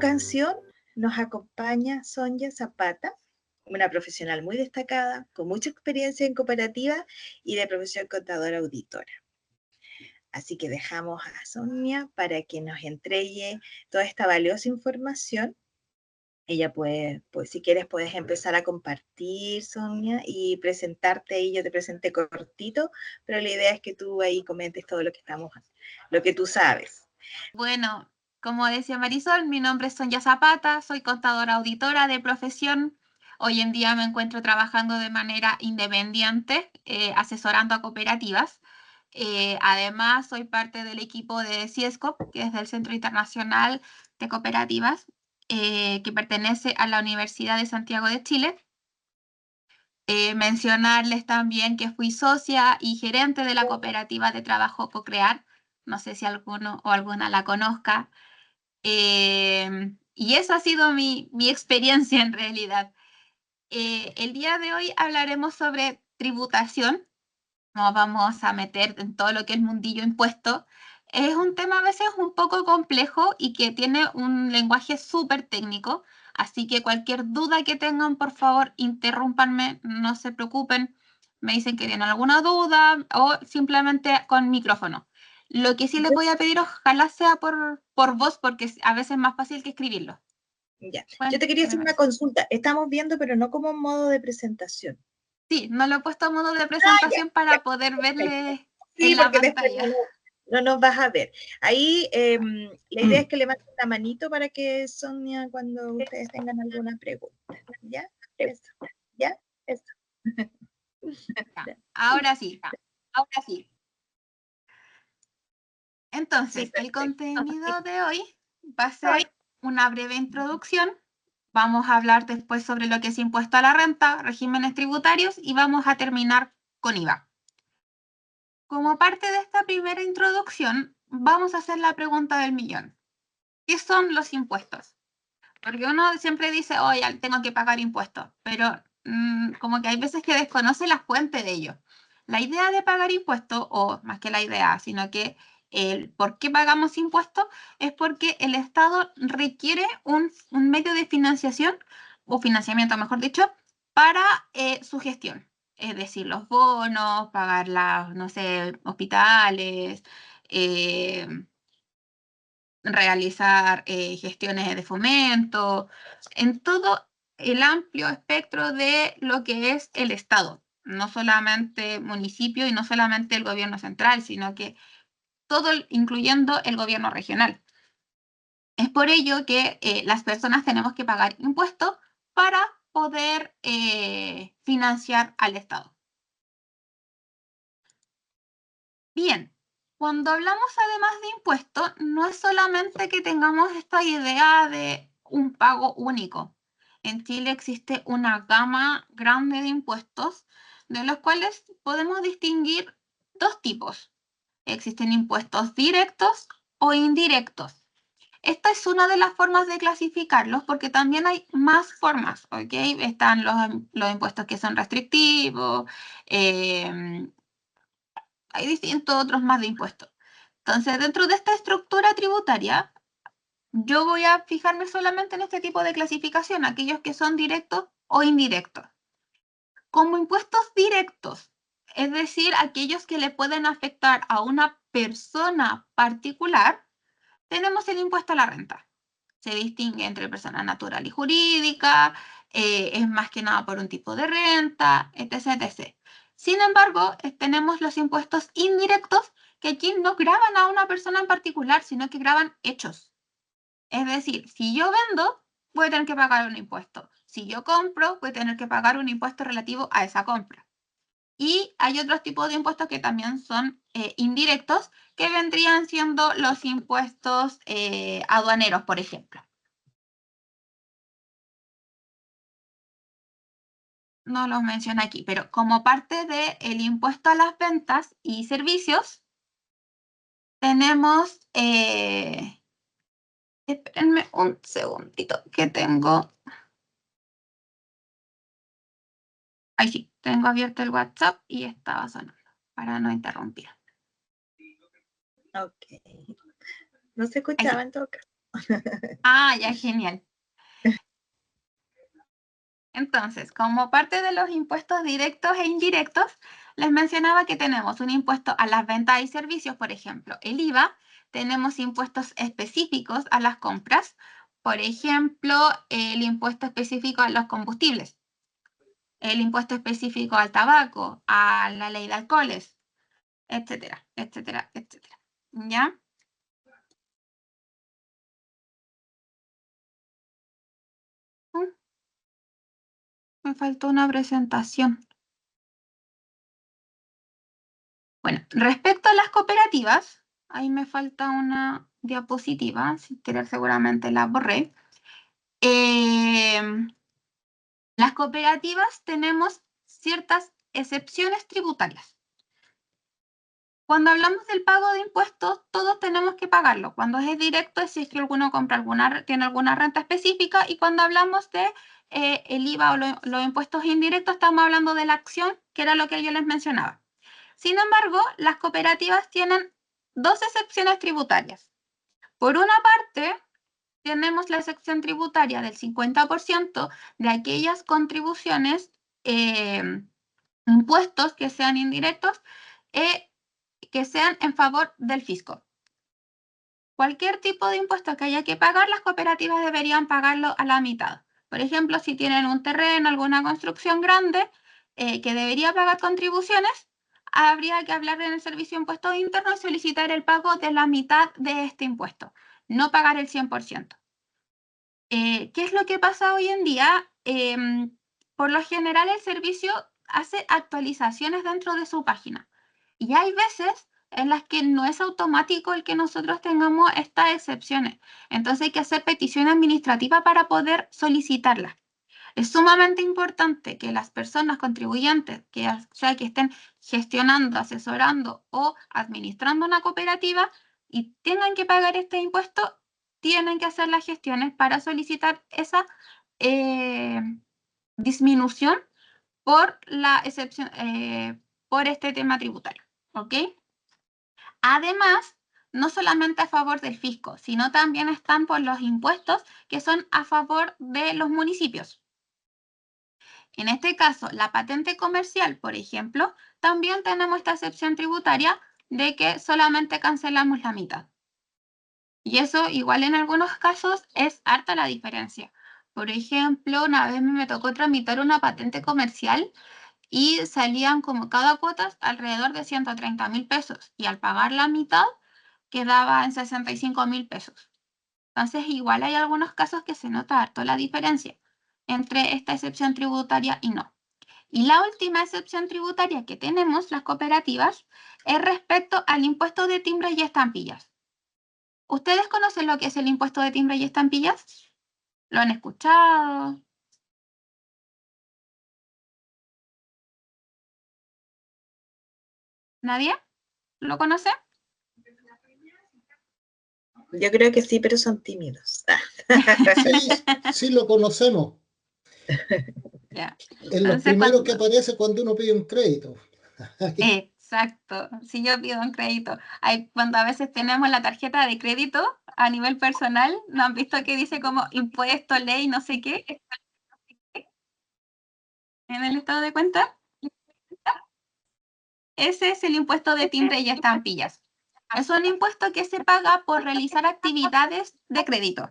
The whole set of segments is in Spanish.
ocasión nos acompaña Sonia Zapata, una profesional muy destacada, con mucha experiencia en cooperativa y de profesión contadora auditora. Así que dejamos a Sonia para que nos entregue toda esta valiosa información. Ella puede, pues si quieres puedes empezar a compartir, Sonia, y presentarte, y yo te presenté cortito, pero la idea es que tú ahí comentes todo lo que tú sabes. Bueno, como decía Marisol, mi nombre es Sonia Zapata, soy contadora auditora de profesión. Hoy en día me encuentro trabajando de manera independiente, asesorando a cooperativas. Además, soy parte del equipo de CIESCOP, que es del Centro Internacional de Cooperativas, que pertenece a la Universidad de Santiago de Chile. Mencionarles también que fui socia y gerente de la cooperativa de trabajo CoCrear. No sé si alguno o alguna la conozca. Y esa ha sido mi experiencia en realidad. El día de hoy hablaremos sobre tributación. Nos vamos a meter en todo lo que es el mundillo impuesto. Es un tema a veces un poco complejo y que tiene un lenguaje súper técnico, así que cualquier duda que tengan, por favor, interrúmpanme, no se preocupen, me dicen que tienen alguna duda o simplemente con micrófono. Lo que sí les voy a pedir, ojalá sea por voz, porque a veces es más fácil que escribirlo. Ya. Yo Bueno, te quería ¿qué me hacer una parece? consulta. Estamos viendo, pero no como modo de presentación. Sí, no lo he puesto a modo de Ya, presentación ya, para poder perfecto. verle Sí, en la porque después pantalla. no nos vas a ver. Ahí la idea es Mm. que le manden la manito para que Sonia, cuando ustedes tengan alguna pregunta. ¿Ya? Eso. ¿Ya? Eso. Ya, ahora sí, ahora sí. Sí, Entonces, el perfecto. contenido de hoy va a ser una breve introducción. Vamos a hablar después sobre lo que es impuesto a la renta, regímenes tributarios y vamos a terminar con IVA. Como parte de esta primera introducción, vamos a hacer la pregunta del millón. ¿Qué son los impuestos? Porque uno siempre dice, oye, tengo que pagar impuestos, pero como que hay veces que desconoce la fuente de ello. La idea de pagar impuestos, o más que la idea, sino que el por qué pagamos impuestos, es porque el Estado requiere un medio de financiación, o financiamiento, mejor dicho, para su gestión. Es decir, los bonos, pagar las, no sé, hospitales, eh, realizar gestiones de fomento, en todo el amplio espectro de lo que es el Estado, no solamente municipio y no solamente el gobierno central, sino que todo, incluyendo el gobierno regional. Es por ello que las personas tenemos que pagar impuestos para poder financiar al Estado. Bien, cuando hablamos además de impuestos, no es solamente que tengamos esta idea de un pago único. En Chile existe una gama grande de impuestos, de los cuales podemos distinguir dos tipos. Existen impuestos directos o indirectos. Esta es una de las formas de clasificarlos porque también hay más formas, ¿ok? Están los impuestos que son restrictivos, hay distintos otros más de impuestos. Entonces, dentro de esta estructura tributaria, yo voy a fijarme solamente en este tipo de clasificación, aquellos que son directos o indirectos. Como impuestos directos, es decir, aquellos que le pueden afectar a una persona particular, tenemos el impuesto a la renta. Se distingue entre persona natural y jurídica, es más que nada por un tipo de renta, etc, etc. Sin embargo, tenemos los impuestos indirectos que aquí no graban a una persona en particular, sino que graban hechos. Es decir, si yo vendo, voy a tener que pagar un impuesto. Si yo compro, voy a tener que pagar un impuesto relativo a esa compra. Y hay otros tipos de impuestos que también son indirectos, que vendrían siendo los impuestos aduaneros, por ejemplo. No los menciono aquí, pero como parte del impuesto a las ventas y servicios, tenemos, espérenme un segundito, que tengo, ahí sí, tengo abierto el WhatsApp y estaba sonando, para no interrumpir. Ok. No se Ahí escuchaba sí. en todo caso. Ah, ya, genial. Entonces, como parte de los impuestos directos e indirectos, les mencionaba que tenemos un impuesto a las ventas y servicios, por ejemplo, el IVA. Tenemos impuestos específicos a las compras, por ejemplo, el impuesto específico a los combustibles, el impuesto específico al tabaco, a la ley de alcoholes, etcétera, etcétera, etcétera. ¿Ya? Me faltó una presentación. Bueno, respecto a las cooperativas, ahí me falta una diapositiva, sin querer seguramente la borré. Las cooperativas tenemos ciertas excepciones tributarias. Cuando hablamos del pago de impuestos, todos tenemos que pagarlo. Cuando es directo es si es que alguno compra tiene alguna renta específica, y cuando hablamos de el IVA o los impuestos indirectos, estamos hablando de la acción, que era lo que yo les mencionaba. Sin embargo, las cooperativas tienen dos excepciones tributarias. Por una parte, tenemos la excepción tributaria del 50% de aquellas contribuciones, impuestos que sean indirectos, que sean en favor del fisco. Cualquier tipo de impuesto que haya que pagar, las cooperativas deberían pagarlo a la mitad. Por ejemplo, si tienen un terreno, alguna construcción grande, que debería pagar contribuciones, habría que hablar en el Servicio de Impuestos Internos y solicitar el pago de la mitad de este impuesto, no pagar el 100%. ¿Qué es lo que pasa hoy en día? Por lo general, el servicio hace actualizaciones dentro de su página, y hay veces en las que no es automático el que nosotros tengamos estas excepciones. Entonces hay que hacer petición administrativa para poder solicitarlas. Es sumamente importante que las personas contribuyentes, que sea que estén gestionando, asesorando o administrando una cooperativa y tengan que pagar este impuesto, tienen que hacer las gestiones para solicitar esa disminución por la excepción, por este tema tributario. ¿Ok? Además, no solamente a favor del fisco, sino también están por los impuestos que son a favor de los municipios. En este caso, la patente comercial, por ejemplo, también tenemos esta excepción tributaria de que solamente cancelamos la mitad. Y eso igual en algunos casos es harta la diferencia. Por ejemplo, una vez me tocó tramitar una patente comercial y salían como cada cuota alrededor de 130.000 pesos, y al pagar la mitad quedaba en 65.000 pesos. Entonces, igual hay algunos casos que se nota harto la diferencia entre esta excepción tributaria y no. Y la última excepción tributaria que tenemos, las cooperativas, es respecto al impuesto de timbres y estampillas. ¿Ustedes conocen lo que es el impuesto de timbres y estampillas? ¿Lo han escuchado? ¿Nadie lo conoce? Yo creo que sí, pero son tímidos. Sí, sí lo conocemos. Ya. Es lo Entonces, primero que aparece cuando uno pide un crédito. exacto, si yo pido un crédito. Cuando a veces tenemos la tarjeta de crédito a nivel personal, ¿no han visto que dice como impuesto, ley, no sé qué, en el estado de cuenta? Ese es el impuesto de timbre y estampillas. Es un impuesto que se paga por realizar actividades de crédito.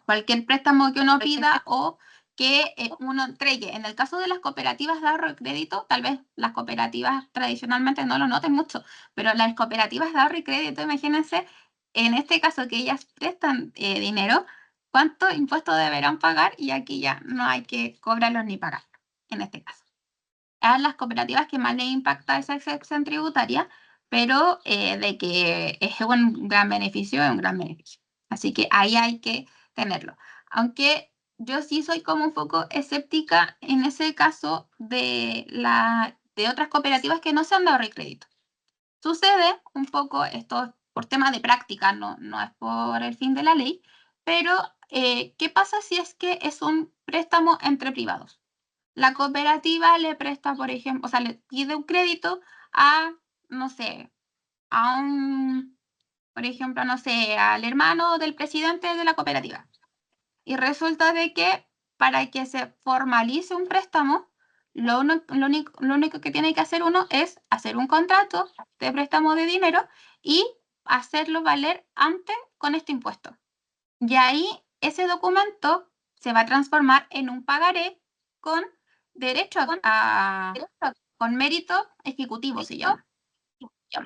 Cualquier préstamo que uno pida o que uno entregue. En el caso de las cooperativas de ahorro y crédito, tal vez las cooperativas tradicionalmente no lo noten mucho, pero las cooperativas de ahorro y crédito, imagínense, en este caso que ellas prestan dinero, ¿cuánto impuesto deberán pagar? Y aquí ya no hay que cobrarlos ni pagar, en este caso. A las cooperativas que más les impacta esa excepción tributaria, pero de que es un gran beneficio, es un gran beneficio. Así que ahí hay que tenerlo. Aunque yo sí soy como un poco escéptica en ese caso de otras cooperativas que no se han dado crédito. Sucede un poco, esto es por tema de práctica, no es por el fin de la ley, pero ¿qué pasa si es que es un préstamo entre privados? La cooperativa le presta, por ejemplo, o sea, le pide un crédito a, no sé, a un por ejemplo, no sé, al hermano del presidente de la cooperativa. Y resulta de que para que se formalice un préstamo, lo único que tiene que hacer uno es hacer un contrato de préstamo de dinero y hacerlo valer antes con este impuesto. Y ahí ese documento se va a transformar en un pagaré con derecho con mérito ejecutivo, se llama.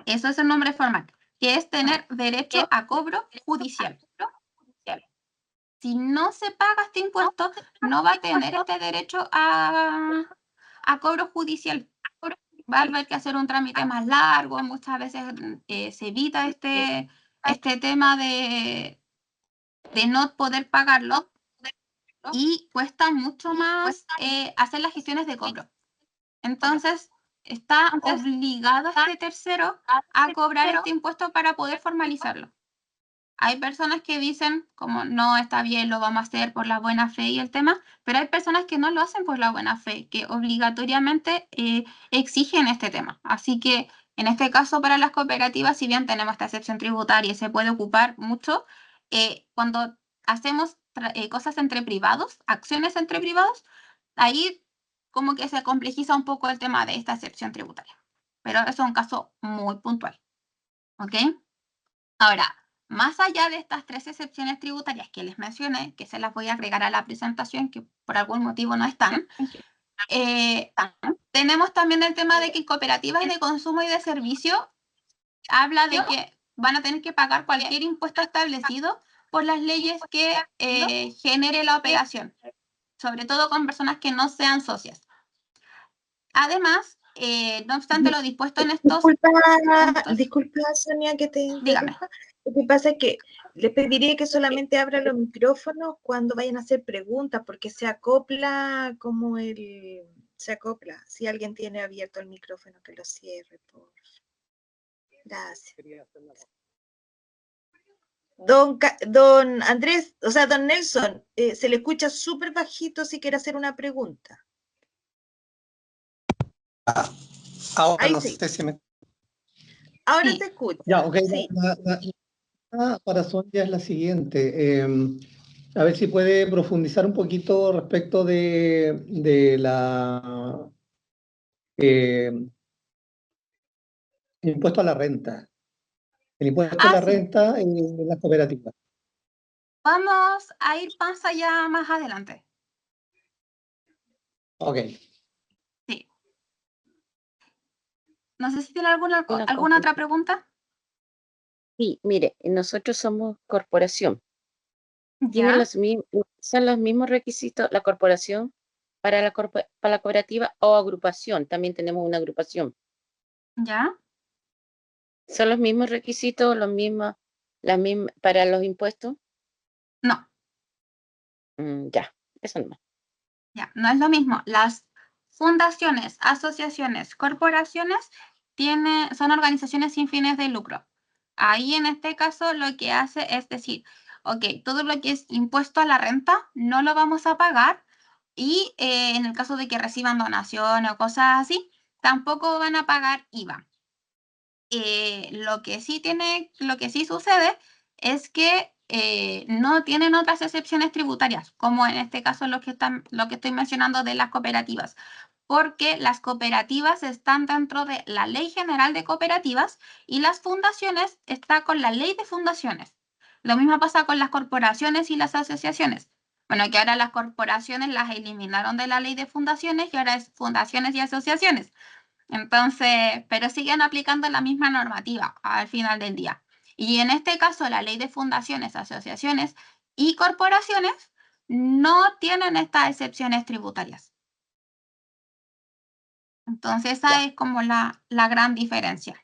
Eso es el nombre formal, que es tener derecho a cobro judicial. Si no se paga este impuesto, no va a tener este derecho a cobro judicial. Va a haber que hacer un trámite más largo, muchas veces se evita este tema de no poder pagarlo y cuesta mucho más hacer las gestiones de cobro. Entonces, está obligado este tercero a cobrar este impuesto para poder formalizarlo. Hay personas que dicen, como no está bien, lo vamos a hacer por la buena fe y el tema, pero hay personas que no lo hacen por la buena fe, que obligatoriamente exigen este tema. Así que en este caso para las cooperativas, si bien tenemos esta excepción tributaria y se puede ocupar mucho, cuando hacemos cosas entre privados, acciones entre privados, ahí como que se complejiza un poco el tema de esta excepción tributaria. Pero eso es un caso muy puntual. ¿Ok? Ahora, más allá de estas 3 excepciones tributarias que les mencioné, que se las voy a agregar a la presentación, que por algún motivo no están, tenemos también el tema de que cooperativas de consumo y de servicio habla de que van a tener que pagar cualquier impuesto establecido por las leyes que genere la operación, sobre todo con personas que no sean socias. Además, no obstante lo dispuesto en estos Disculpa, Sonia, que te Dígame. interrumpa. Lo que pasa es que les pediría que solamente abran los micrófonos cuando vayan a hacer preguntas, porque se acopla como se acopla. Si alguien tiene abierto el micrófono, que lo cierre, por Gracias. Don Andrés, o sea, don Nelson, se le escucha súper bajito si quiere hacer una pregunta. Ahora Ahí no sí. sé si me... Ahora Sí. se escucha. Ya, ok. Sí. Para Sonia es la siguiente. A ver si puede profundizar un poquito respecto de la impuesto a la renta. El impuesto a la Sí. renta en las cooperativas. Vamos a ir más allá más adelante. Ok. Sí. No sé si tiene alguna otra pregunta. Sí, mire, nosotros somos corporación. ¿Ya? Son los mismos requisitos la corporación para la cooperativa o agrupación. También tenemos una agrupación. ¿Ya? ¿Son los mismos requisitos, para los impuestos? No. Ya, eso nomás. Ya, no es lo mismo. Las fundaciones, asociaciones, corporaciones son organizaciones sin fines de lucro. Ahí en este caso lo que hace es decir, ok, todo lo que es impuesto a la renta no lo vamos a pagar y en el caso de que reciban donaciones o cosas así, tampoco van a pagar IVA. Lo que sí sucede es que no tienen otras excepciones tributarias, como en este caso lo que estoy mencionando de las cooperativas, porque las cooperativas están dentro de la Ley General de Cooperativas y las fundaciones están con la Ley de Fundaciones. Lo mismo pasa con las corporaciones y las asociaciones. Bueno, que ahora las corporaciones las eliminaron de la Ley de Fundaciones y ahora es fundaciones y asociaciones. Entonces, pero siguen aplicando la misma normativa al final del día. Y en este caso, la ley de fundaciones, asociaciones y corporaciones no tienen estas excepciones tributarias. Entonces, esa es como la gran diferencia.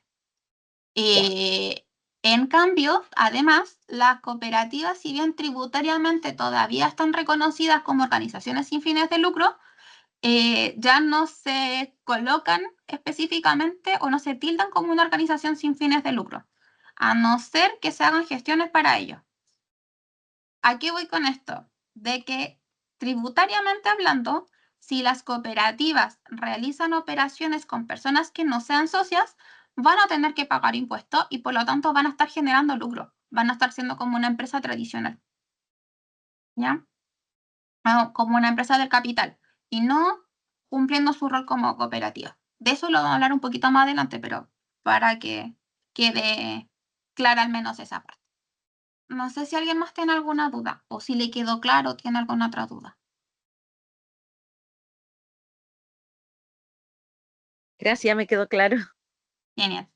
En cambio, además, las cooperativas, si bien tributariamente todavía están reconocidas como organizaciones sin fines de lucro, ya no se colocan específicamente o no se tildan como una organización sin fines de lucro, a no ser que se hagan gestiones para ello. ¿A qué voy con esto? De que tributariamente hablando, si las cooperativas realizan operaciones con personas que no sean socias, van a tener que pagar impuestos y por lo tanto van a estar generando lucro. Van a estar siendo como una empresa tradicional. ¿Ya? Como una empresa del capital y no cumpliendo su rol como cooperativa. De eso lo vamos a hablar un poquito más adelante, pero para que quede clara al menos esa parte. No sé si alguien más tiene alguna duda o si le quedó claro, tiene alguna otra duda. Gracias, me quedó claro. Genial.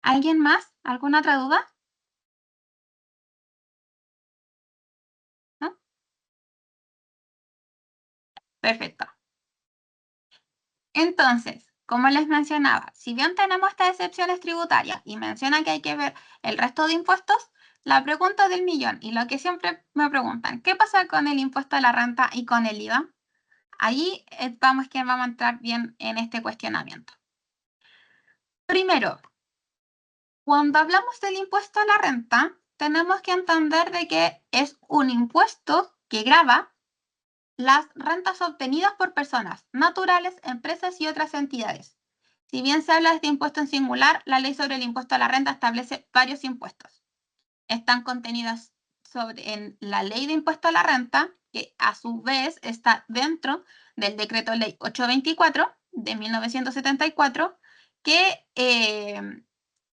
¿Alguien más? ¿Alguna otra duda? ¿No? Perfecto. Entonces, como les mencionaba, si bien tenemos estas excepciones tributarias y menciona que hay que ver el resto de impuestos, la pregunta del millón y lo que siempre me preguntan, ¿qué pasa con el impuesto a la renta y con el IVA? Ahí vamos a entrar bien en este cuestionamiento. Primero, cuando hablamos del impuesto a la renta, tenemos que entender de que es un impuesto que grava las rentas obtenidas por personas naturales, empresas y otras entidades. Si bien se habla de este impuesto en singular, la ley sobre el impuesto a la renta establece varios impuestos. Están contenidos en la ley de impuesto a la renta, que a su vez está dentro del decreto ley 824 de 1974, que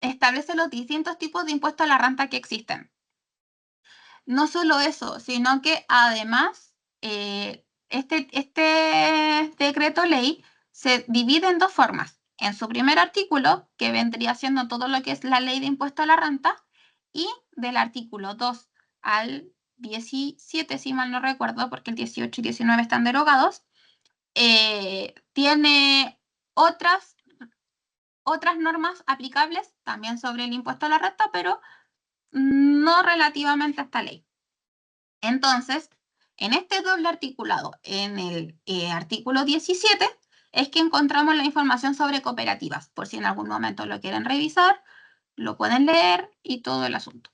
establece los distintos tipos de impuestos a la renta que existen. No solo eso, sino que además este decreto ley se divide en dos formas. En su primer artículo, que vendría siendo todo lo que es la ley de impuesto a la renta, y del artículo 2 al 17, si mal no recuerdo, porque el 18 y 19 están derogados, tiene otras normas aplicables también sobre el impuesto a la renta, pero no relativamente a esta ley. Entonces, en este doble articulado, en el artículo 17, es que encontramos la información sobre cooperativas. Por si en algún momento lo quieren revisar, lo pueden leer y todo el asunto.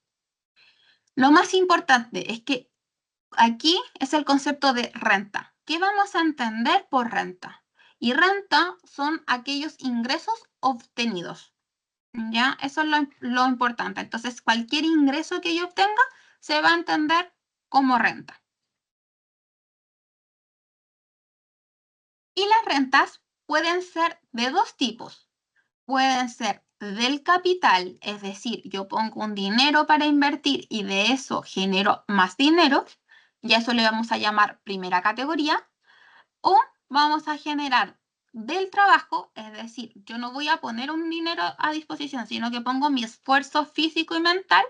Lo más importante es que aquí es el concepto de renta. ¿Qué vamos a entender por renta? Y renta son aquellos ingresos obtenidos. ¿Ya? Eso es lo importante. Entonces, cualquier ingreso que yo obtenga se va a entender como renta. Y las rentas pueden ser de dos tipos. Pueden ser del capital, es decir, yo pongo un dinero para invertir y de eso genero más dinero, y a eso le vamos a llamar primera categoría, o vamos a generar del trabajo, es decir, yo no voy a poner un dinero a disposición, sino que pongo mi esfuerzo físico y mental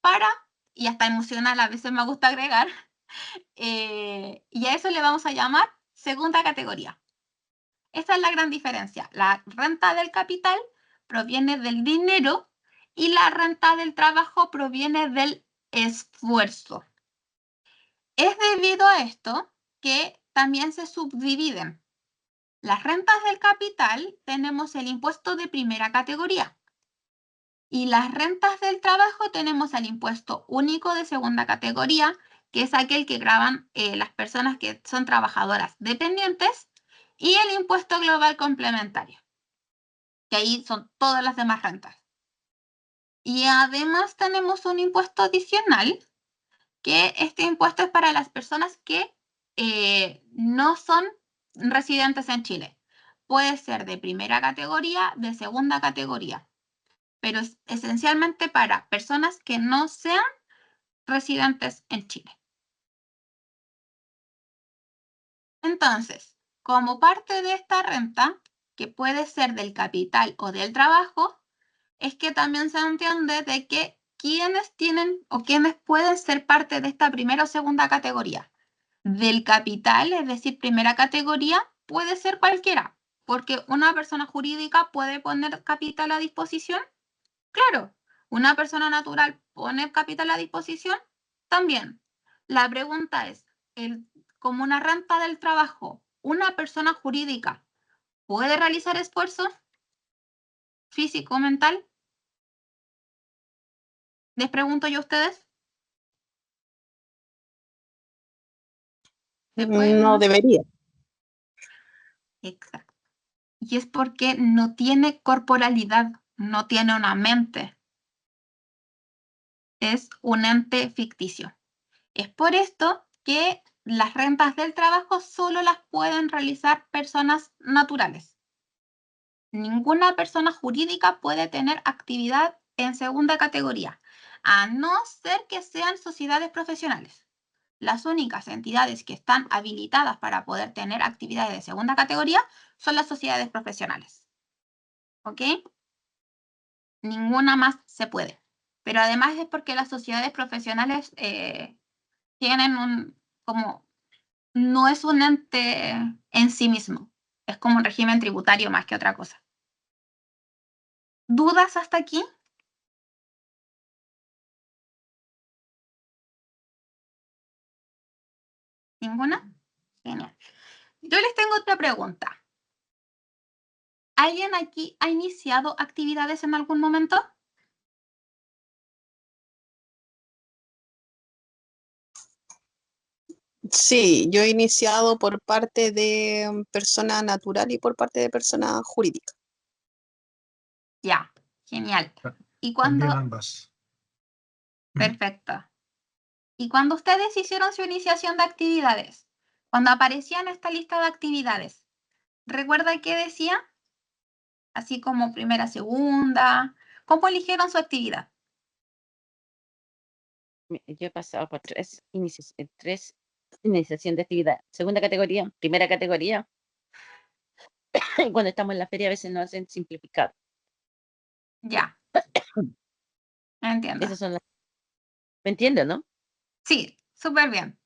para, y hasta emocional a veces me gusta agregar, y a eso le vamos a llamar segunda categoría. Esa es la gran diferencia. La renta del capital proviene del dinero y la renta del trabajo proviene del esfuerzo. Es debido a esto que también se subdividen. Las rentas del capital tenemos el impuesto de primera categoría y las rentas del trabajo tenemos el impuesto único de segunda categoría, que es aquel que gravan las personas que son trabajadoras dependientes, y el impuesto global complementario, que ahí son todas las demás rentas. Y además tenemos un impuesto adicional, que este impuesto es para las personas que no son residentes en Chile. Puede ser de primera categoría, de segunda categoría, pero es esencialmente para personas que no sean residentes en Chile. Entonces, como parte de esta renta, que puede ser del capital o del trabajo, es que también se entiende de que quienes tienen o quienes pueden ser parte de esta primera o segunda categoría. Del capital, es decir, primera categoría, puede ser cualquiera, porque una persona jurídica puede poner capital a disposición. Claro, una persona natural pone capital a disposición también. La pregunta es, como una renta del trabajo, ¿una persona jurídica puede realizar esfuerzo físico o mental? Les pregunto yo a ustedes. ¿Se puede? No debería. Exacto. Y es porque no tiene corporalidad, no tiene una mente. Es un ente ficticio. Es por esto que las rentas del trabajo solo las pueden realizar personas naturales. Ninguna persona jurídica puede tener actividad en segunda categoría, a no ser que sean sociedades profesionales. Las únicas entidades que están habilitadas para poder tener actividades de segunda categoría son las sociedades profesionales. ¿Ok? Ninguna más se puede. Pero además es porque las sociedades profesionales tienen no es un ente en sí mismo. Es como un régimen tributario más que otra cosa. ¿Dudas hasta aquí? ¿Ninguna? Genial. Yo les tengo otra pregunta. ¿Alguien aquí ha iniciado actividades en algún momento? Sí, yo he iniciado por parte de persona natural y por parte de persona jurídica. Ya, genial. ¿Y También cuando? ambas. Perfecto. ¿Y cuando ustedes hicieron su iniciación de actividades? Cuando aparecía en esta lista de actividades, ¿recuerda qué decía? Así como primera, segunda. ¿Cómo eligieron su actividad? Yo he pasado por tres iniciación de actividad. Segunda categoría, primera categoría. Y cuando estamos en la feria a veces nos hacen simplificado. Ya. Entiendo. Esas son las... ¿Me entiendo, no? Sí, súper bien.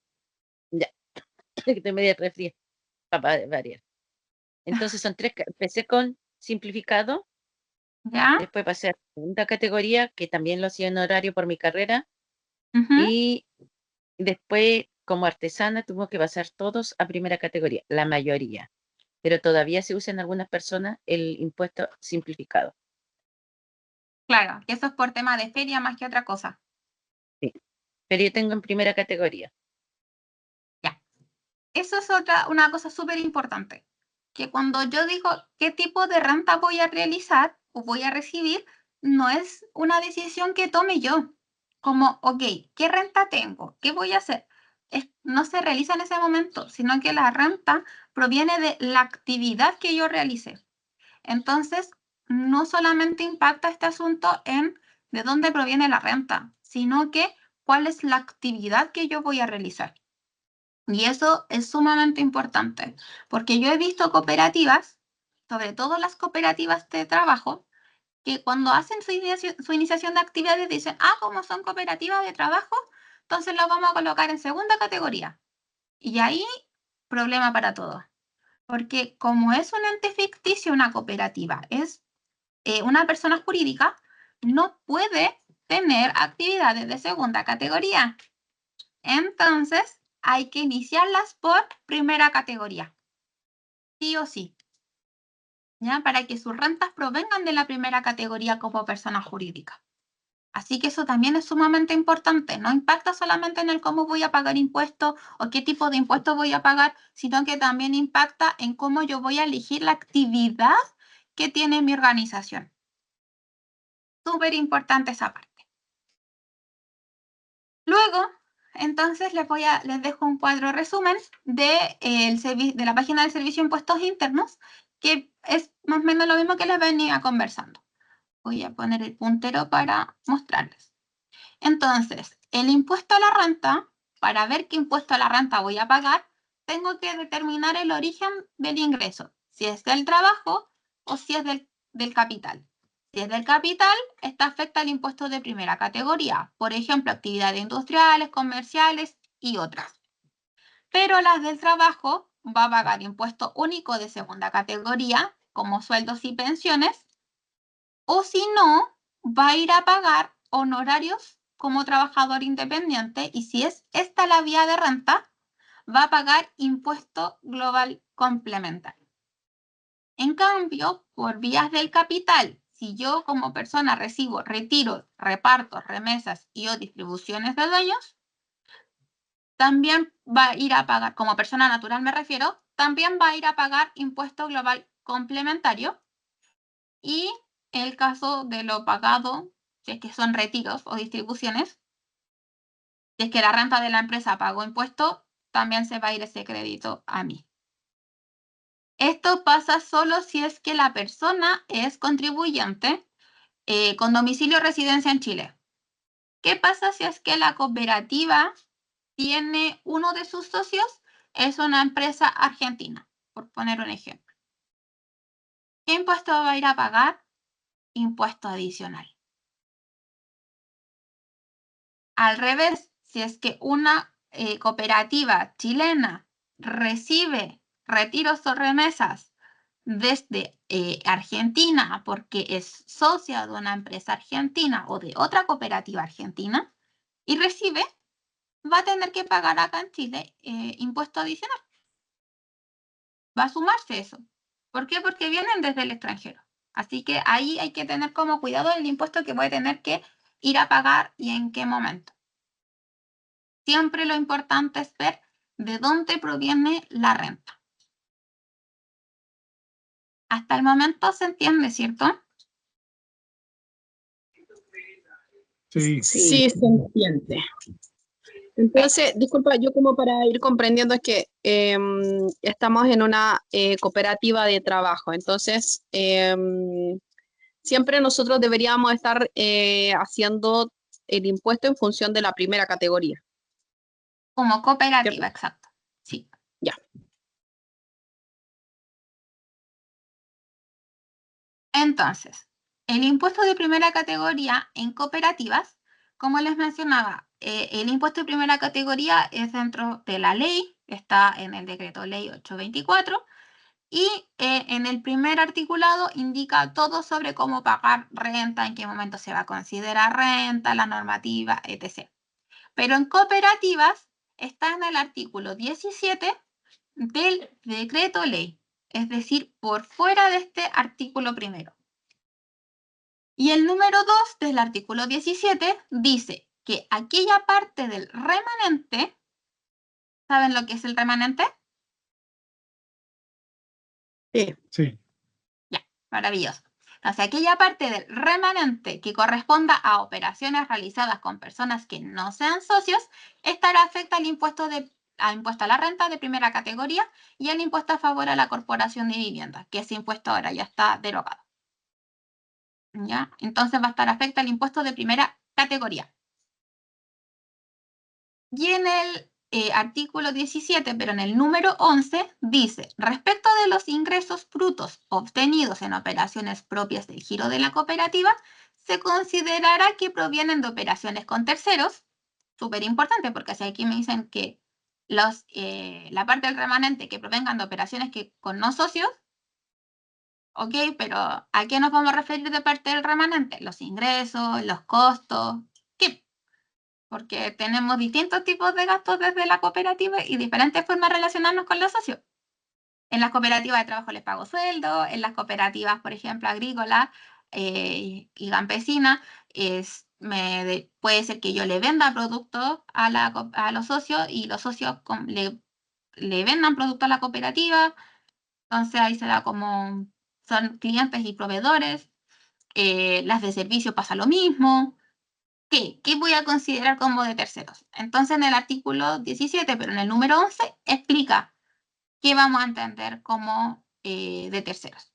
Ya. Que estoy media resfriada para variar. Entonces son tres. Empecé con simplificado. ¿Ya? Después pasé a segunda categoría, que también lo hacía en horario por mi carrera. Ujú. Y después, como artesana, tuvo que pasar todos a primera categoría, la mayoría. Pero todavía se usa en algunas personas el impuesto simplificado. Claro, que eso es por tema de feria más que otra cosa. Sí. Pero yo tengo en primera categoría. Ya. Eso es una cosa súper importante. Que cuando yo digo qué tipo de renta voy a realizar o voy a recibir, no es una decisión que tome yo. Como, ok, ¿qué renta tengo? ¿Qué voy a hacer? No se realiza en ese momento, sino que la renta proviene de la actividad que yo realicé. Entonces, no solamente impacta este asunto en de dónde proviene la renta, sino que cuál es la actividad que yo voy a realizar. Y eso es sumamente importante, porque yo he visto cooperativas, sobre todo las cooperativas de trabajo, que cuando hacen su iniciación de actividades dicen, como son cooperativas de trabajo, entonces lo vamos a colocar en segunda categoría. Y ahí, problema para todos. Porque como es un ente ficticio, una cooperativa, es una persona jurídica, no puede tener actividades de segunda categoría. Entonces, hay que iniciarlas por primera categoría. Sí o sí. ¿Ya? Para que sus rentas provengan de la primera categoría como persona jurídica. Así que eso también es sumamente importante. No impacta solamente en el cómo voy a pagar impuestos o qué tipo de impuestos voy a pagar, sino que también impacta en cómo yo voy a elegir la actividad que tiene mi organización. Súper importante esa parte. Luego, entonces les dejo un cuadro resumen de la página del Servicio de Impuestos Internos, que es más o menos lo mismo que les venía conversando. Voy a poner el puntero para mostrarles. Entonces, el impuesto a la renta, para ver qué impuesto a la renta voy a pagar, tengo que determinar el origen del ingreso, si es del trabajo o si es del capital. Si es del capital, esta afecta al impuesto de primera categoría, por ejemplo, actividades industriales, comerciales y otras. Pero las del trabajo va a pagar impuesto único de segunda categoría, como sueldos y pensiones, o si no, va a ir a pagar honorarios como trabajador independiente y si es esta la vía de renta, va a pagar impuesto global complementario. En cambio, por vías del capital, si yo como persona recibo retiros, repartos, remesas y o distribuciones de dueños, también va a ir a pagar, como persona natural me refiero, también va a ir a pagar impuesto global complementario y el caso de lo pagado, si es que son retiros o distribuciones. Si es que la renta de la empresa pagó impuestos, también se va a ir ese crédito a mí. Esto pasa solo si es que la persona es contribuyente con domicilio o residencia en Chile. ¿Qué pasa si es que la cooperativa tiene uno de sus socios, es una empresa argentina, por poner un ejemplo? ¿Qué impuesto va a ir a pagar? Impuesto adicional. Al revés, si es que una cooperativa chilena recibe retiros o remesas desde Argentina porque es socia de una empresa argentina o de otra cooperativa argentina y recibe, va a tener que pagar acá en Chile impuesto adicional. Va a sumarse eso. ¿Por qué? Porque vienen desde el extranjero. Así que ahí hay que tener como cuidado el impuesto que voy a tener que ir a pagar y en qué momento. Siempre lo importante es ver de dónde proviene la renta. Hasta el momento se entiende, ¿cierto? Sí. Sí, se entiende. Entonces, disculpa, yo como para ir comprendiendo es que estamos en una cooperativa de trabajo, entonces siempre nosotros deberíamos estar haciendo el impuesto en función de la primera categoría. Como cooperativa, ¿Cierto? exacto. Sí. Ya. Entonces, el impuesto de primera categoría en cooperativas, como les mencionaba, el impuesto de primera categoría es dentro de la ley, está en el decreto ley 824, y en el primer articulado indica todo sobre cómo pagar renta, en qué momento se va a considerar renta, la normativa, etc. Pero en cooperativas está en el artículo 17 del decreto ley, es decir, por fuera de este artículo primero. Y el número 2 del artículo 17 dice que aquella parte del remanente, ¿saben lo que es el remanente? Sí. Sí. Ya, maravilloso. Entonces, aquella parte del remanente que corresponda a operaciones realizadas con personas que no sean socios, estará afecta al impuesto a la renta de primera categoría y al impuesto a favor a la corporación de vivienda, que ese impuesto ahora ya está derogado. ¿Ya? Entonces va a estar afecta al impuesto de primera categoría. Y en el artículo 17, pero en el número 11, dice, respecto de los ingresos brutos obtenidos en operaciones propias del giro de la cooperativa, se considerará que provienen de operaciones con terceros, súper importante, porque si aquí me dicen que la parte del remanente que provengan de operaciones con no socios, ok, pero ¿a qué nos vamos a referir de parte del remanente? Los ingresos, los costos, ¿qué? Porque tenemos distintos tipos de gastos desde la cooperativa y diferentes formas de relacionarnos con los socios. En las cooperativas de trabajo les pago sueldo, en las cooperativas, por ejemplo, agrícolas y campesinas, puede ser que yo le venda productos a los socios y los socios le vendan productos a la cooperativa. Entonces ahí se da como son clientes y proveedores. Las de servicio pasa lo mismo. ¿Qué voy a considerar como de terceros? Entonces, en el artículo 17, pero en el número 11, explica qué vamos a entender como de terceros.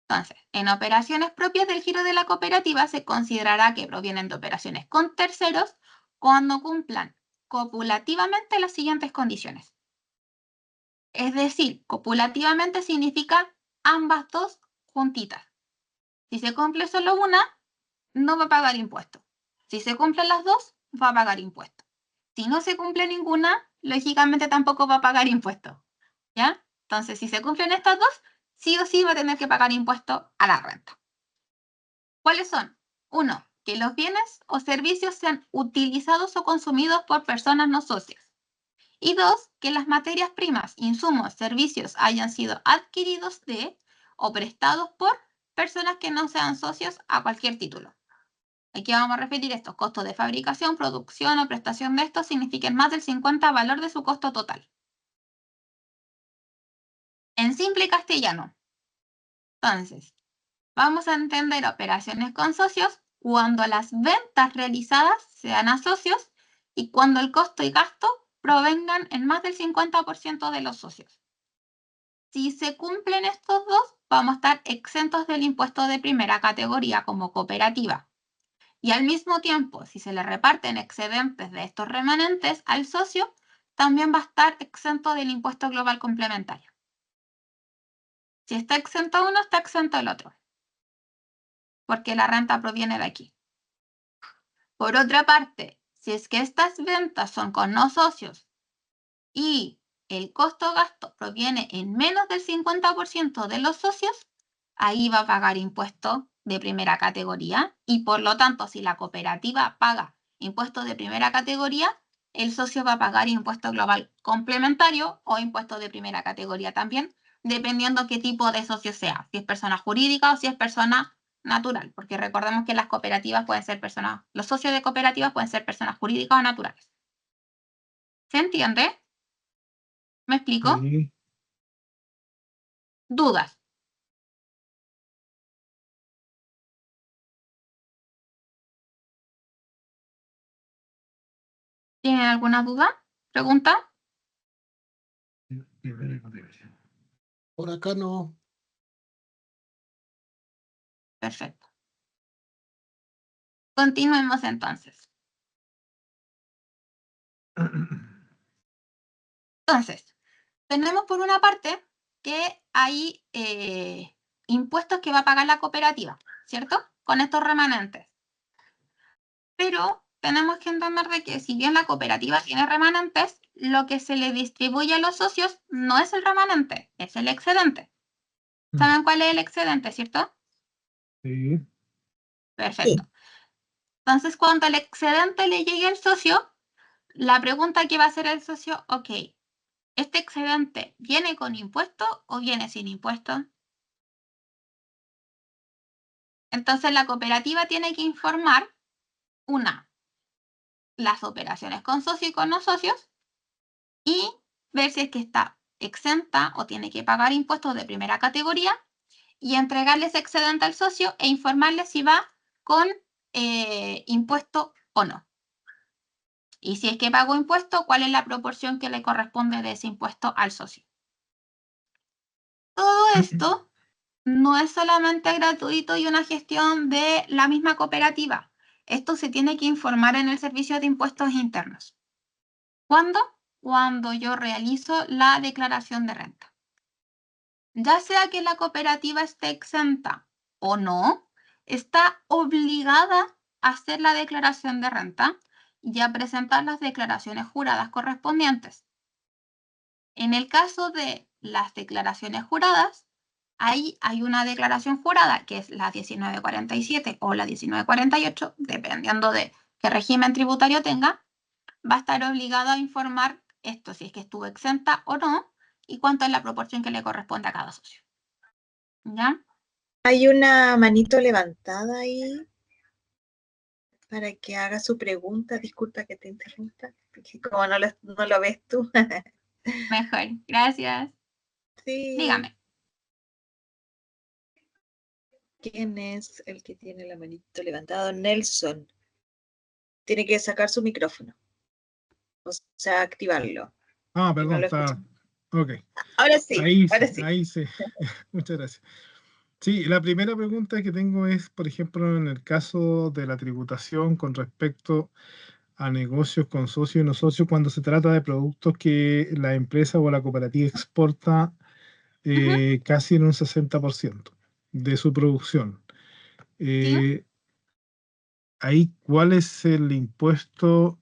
Entonces, en operaciones propias del giro de la cooperativa se considerará que provienen de operaciones con terceros cuando cumplan copulativamente las siguientes condiciones. Es decir, copulativamente significa ambas dos juntitas. Si se cumple solo una, no va a pagar impuestos. Si se cumplen las dos, va a pagar impuestos. Si no se cumple ninguna, lógicamente tampoco va a pagar impuestos. ¿Ya? Entonces, si se cumplen estas dos, sí o sí va a tener que pagar impuestos a la renta. ¿Cuáles son? 1. Que los bienes o servicios sean utilizados o consumidos por personas no socias. Y 2. Que las materias primas, insumos, servicios hayan sido adquiridos de o prestados por personas que no sean socios a cualquier título. Aquí vamos a referir estos costos de fabricación, producción o prestación de estos signifiquen más del 50 valor de su costo total. En simple castellano. Entonces, Vamos a entender operaciones con socios cuando las ventas realizadas sean a socios y cuando el costo y gasto provengan en más del 50% de los socios. Si se cumplen estos dos, vamos a estar exentos del impuesto de primera categoría como cooperativa. Y al mismo tiempo, si se le reparten excedentes de estos remanentes al socio, también va a estar exento del impuesto global complementario. Si está exento uno, está exento el otro, porque la renta proviene de aquí. Por otra parte, si es que estas ventas son con no socios y el costo-gasto proviene en menos del 50% de los socios, ahí va a pagar impuesto de primera categoría y por lo tanto, si la cooperativa paga impuestos de primera categoría, el socio va a pagar impuesto global complementario o impuesto de primera categoría también, dependiendo qué tipo de socio sea, si es persona jurídica o si es persona natural, porque recordemos que las cooperativas pueden ser personas, los socios de cooperativas pueden ser personas jurídicas o naturales. ¿Se entiende? ¿Me explico? Sí. ¿Dudas? ¿Tienen alguna duda? ¿Pregunta? Por acá no. Perfecto. Continuemos entonces. Entonces, tenemos por una parte que hay impuestos que va a pagar la cooperativa, ¿cierto? Con estos remanentes. Pero tenemos que entender de que si bien la cooperativa tiene remanentes, lo que se le distribuye a los socios no es el remanente, es el excedente. ¿Saben cuál es el excedente, cierto? Sí. Perfecto. Entonces, cuando el excedente le llegue al socio, la pregunta que va a hacer el socio, ok, ¿este excedente viene con impuesto o viene sin impuesto? Entonces, la cooperativa tiene que informar, las operaciones con socios y con no socios, y ver si es que está exenta o tiene que pagar impuestos de primera categoría, y entregarle ese excedente al socio e informarle si va con impuesto o no. Y si es que pagó impuesto, ¿cuál es la proporción que le corresponde de ese impuesto al socio? Todo esto no es solamente gratuito y una gestión de la misma cooperativa. Esto se tiene que informar en el servicio de impuestos internos. ¿Cuándo? Cuando yo realizo la declaración de renta. Ya sea que la cooperativa esté exenta o no, está obligada a hacer la declaración de renta y a presentar las declaraciones juradas correspondientes. En el caso de las declaraciones juradas, ahí hay una declaración jurada que es la 1947 o la 1948, dependiendo de qué régimen tributario tenga, va a estar obligado a informar esto, si es que estuvo exenta o no, y cuánto es la proporción que le corresponde a cada socio. ¿Ya? Hay una manito levantada ahí para que haga su pregunta. Disculpa que te interrumpa, porque como no lo ves tú. Mejor, gracias. Sí. Dígame. ¿Quién es el que tiene la manito levantada? Nelson. Tiene que sacar su micrófono. O sea, activarlo. Ah, Que no perdón, lo está. escucho. Ok. Ahora sí, Ahí ahora sí, sí. ahí sí. Muchas gracias. Sí, la primera pregunta que tengo es, por ejemplo, en el caso de la tributación con respecto a negocios con socios y no socios, cuando se trata de productos que la empresa o la cooperativa exporta casi en un 60% de su producción. ¿Sí? Ahí, ¿cuál es el impuesto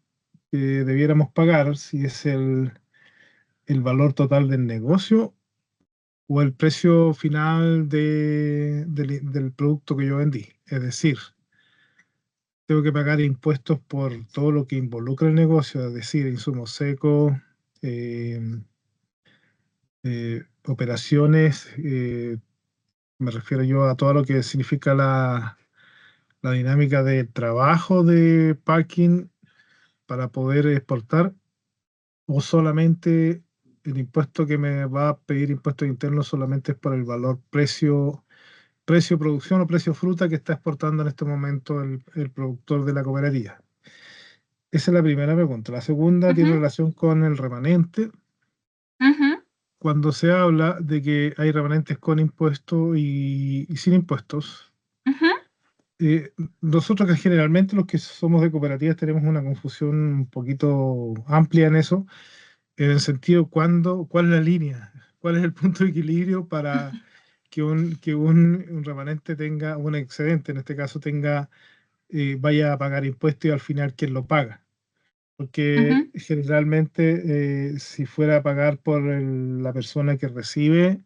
que debiéramos pagar? Si es el valor total del negocio o el precio final del producto que yo vendí. Es decir, tengo que pagar impuestos por todo lo que involucra el negocio, es decir, insumos secos, eh, operaciones, me refiero yo a todo lo que significa la dinámica de trabajo de packing para poder exportar, o solamente el impuesto que me va a pedir impuestos internos solamente es por el valor precio precio producción o precio fruta que está exportando en este momento el productor de la cooperativa. Esa es la primera pregunta. La segunda tiene Ujú, relación con el remanente. ujú, Cuando se habla de que hay remanentes con impuestos y sin impuestos, ujú. nosotros que generalmente los que somos de cooperativas tenemos una confusión un poquito amplia en eso, en el sentido cuál es la línea, cuál es el punto de equilibrio para que un remanente tenga un excedente, en este caso vaya a pagar impuestos y al final quién lo paga. Porque Ujú. generalmente si fuera a pagar por la persona que recibe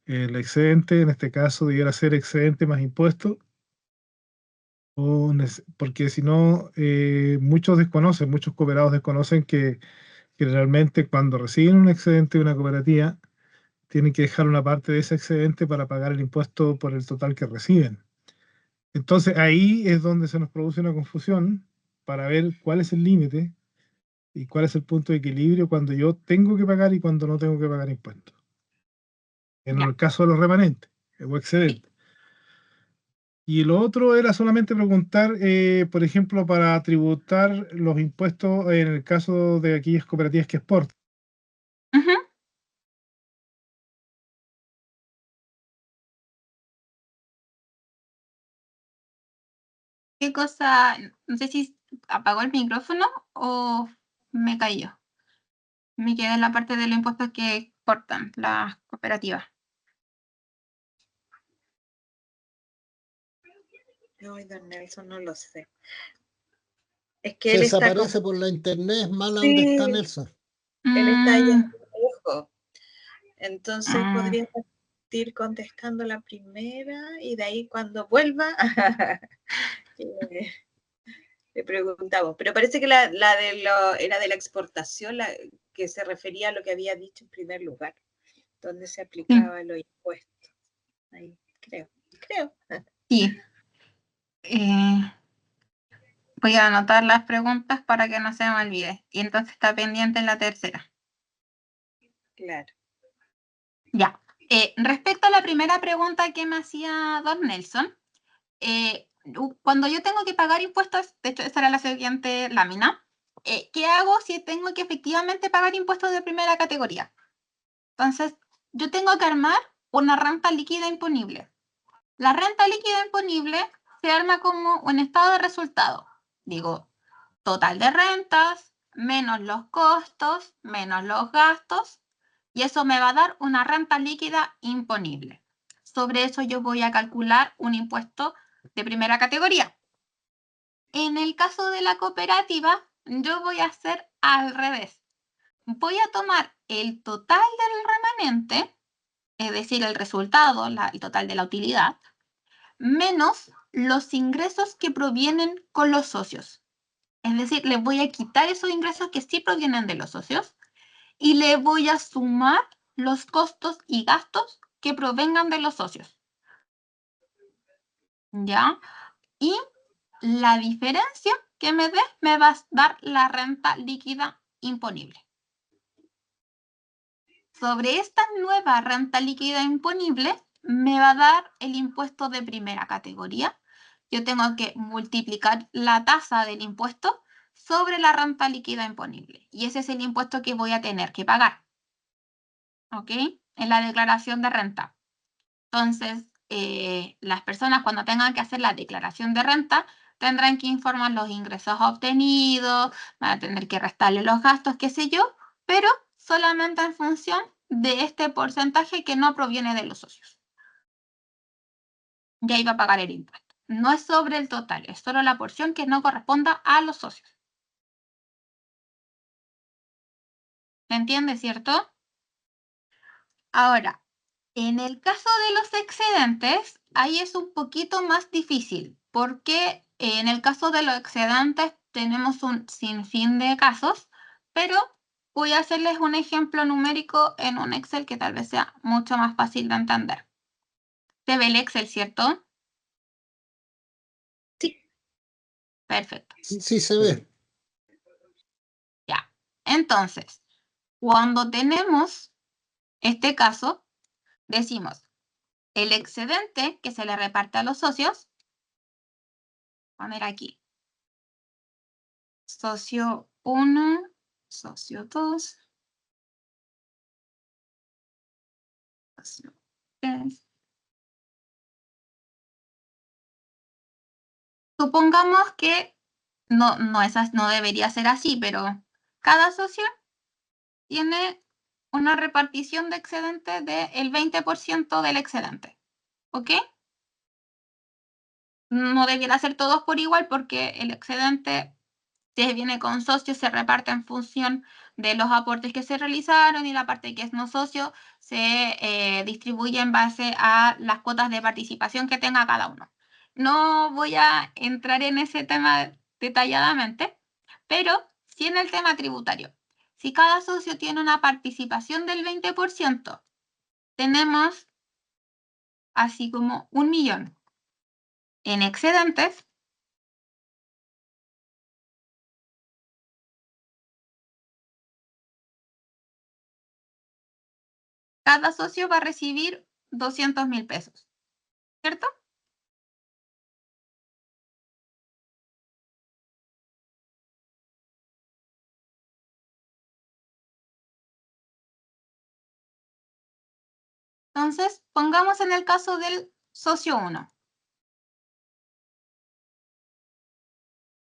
el excedente, en este caso debiera ser excedente más impuestos, porque si no, muchos cooperados desconocen que generalmente cuando reciben un excedente de una cooperativa, tienen que dejar una parte de ese excedente para pagar el impuesto por el total que reciben. Entonces ahí es donde se nos produce una confusión para ver cuál es el límite y cuál es el punto de equilibrio cuando yo tengo que pagar y cuando no tengo que pagar impuestos. En Ya, el caso de los remanentes o sí. excedentes. Y lo otro era solamente preguntar, por ejemplo, para tributar los impuestos en el caso de aquellas cooperativas que exportan. Ujú. ¿Qué cosa? No sé si apagó el micrófono o me cayó. Me quedé en la parte de los impuestos que exportan las cooperativas. Ay, don Nelson, no lo sé. Es que Se él está desaparece por la internet, es mala donde está sí, Nelson. él está ahí Mm, lejos. Entonces ah, podría ir contestando la primera y de ahí cuando vuelva eh, le preguntamos. Pero parece que la era de la exportación, que se refería a lo que había dicho en primer lugar, donde se sí, aplicaba los impuestos. Ahí, creo. sí. Voy a anotar las preguntas para que no se me olvide. Y entonces está pendiente la tercera. Claro. Ya. Respecto a la primera pregunta que me hacía don Nelson, cuando yo tengo que pagar impuestos, de hecho esa era la siguiente lámina, ¿qué hago si tengo que efectivamente pagar impuestos de primera categoría? Entonces, yo tengo que armar una renta líquida imponible. La renta líquida imponible se arma como un estado de resultado. Digo, total de rentas, menos los costos, menos los gastos, y eso me va a dar una renta líquida imponible. Sobre eso yo voy a calcular un impuesto de primera categoría. En el caso de la cooperativa, yo voy a hacer al revés. Voy a tomar el total del remanente, es decir, el resultado, el total de la utilidad, menos los ingresos que provienen con los socios. Es decir, le voy a quitar esos ingresos que sí provienen de los socios y le voy a sumar los costos y gastos que provengan de los socios. ¿Ya? Y la diferencia que me dé me va a dar la renta líquida imponible. Sobre esta nueva renta líquida imponible me va a dar el impuesto de primera categoría. Yo tengo que multiplicar la tasa del impuesto sobre la renta líquida imponible. Y ese es el impuesto que voy a tener que pagar. ¿Ok? En la declaración de renta. Entonces, las personas cuando tengan que hacer la declaración de renta tendrán que informar los ingresos obtenidos, van a tener que restarle los gastos, qué sé yo, pero solamente en función de este porcentaje que no proviene de los socios. Y ahí va a pagar el impuesto. No es sobre el total, es solo la porción que no corresponda a los socios. ¿Se entiende, cierto? Ahora, en el caso de los excedentes, ahí es un poquito más difícil, porque en el caso de los excedentes tenemos un sinfín de casos, pero voy a hacerles un ejemplo numérico en un Excel que tal vez sea mucho más fácil de entender. ¿Se ve el Excel, cierto? Sí. Perfecto. Sí se ve. Ya. Entonces, cuando tenemos este caso, decimos, el excedente que se le reparte a los socios, poner aquí, socio 1, socio 2, socio 3. Supongamos que no debería ser así, pero cada socio tiene una repartición de excedente del 20% del excedente. ¿Ok? No debiera ser todos por igual porque el excedente, si viene con socios, se reparte en función de los aportes que se realizaron y la parte que es no socio se distribuye en base a las cuotas de participación que tenga cada uno. No voy a entrar en ese tema detalladamente, pero sí en el tema tributario. Si cada socio tiene una participación del 20%, tenemos así como 1 millón en excedentes. Cada socio va a recibir 200.000 pesos, ¿cierto? Entonces, pongamos en el caso del socio 1.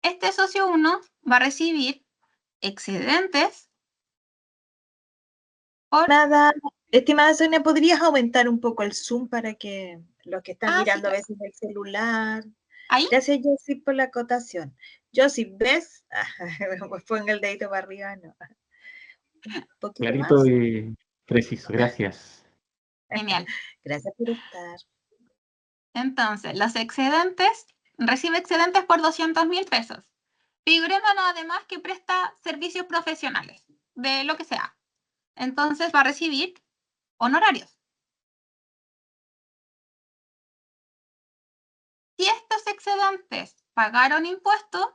Este socio 1 va a recibir excedentes por... Nada, estimada Sonia, ¿podrías aumentar un poco el zoom para que los que están Ah, sí, mirando a claro. veces el celular? Ahí, Gracias, Josie, por la acotación. Josie, ¿ves? Pues ponga el dedito para arriba, no. Un poquito Clarito más. y preciso, gracias. genial. Gracias por estar. Entonces, los excedentes, recibe excedentes por 200.000 pesos. Figurémonos además que presta servicios profesionales, de lo que sea. Entonces va a recibir honorarios. Si estos excedentes pagaron impuestos,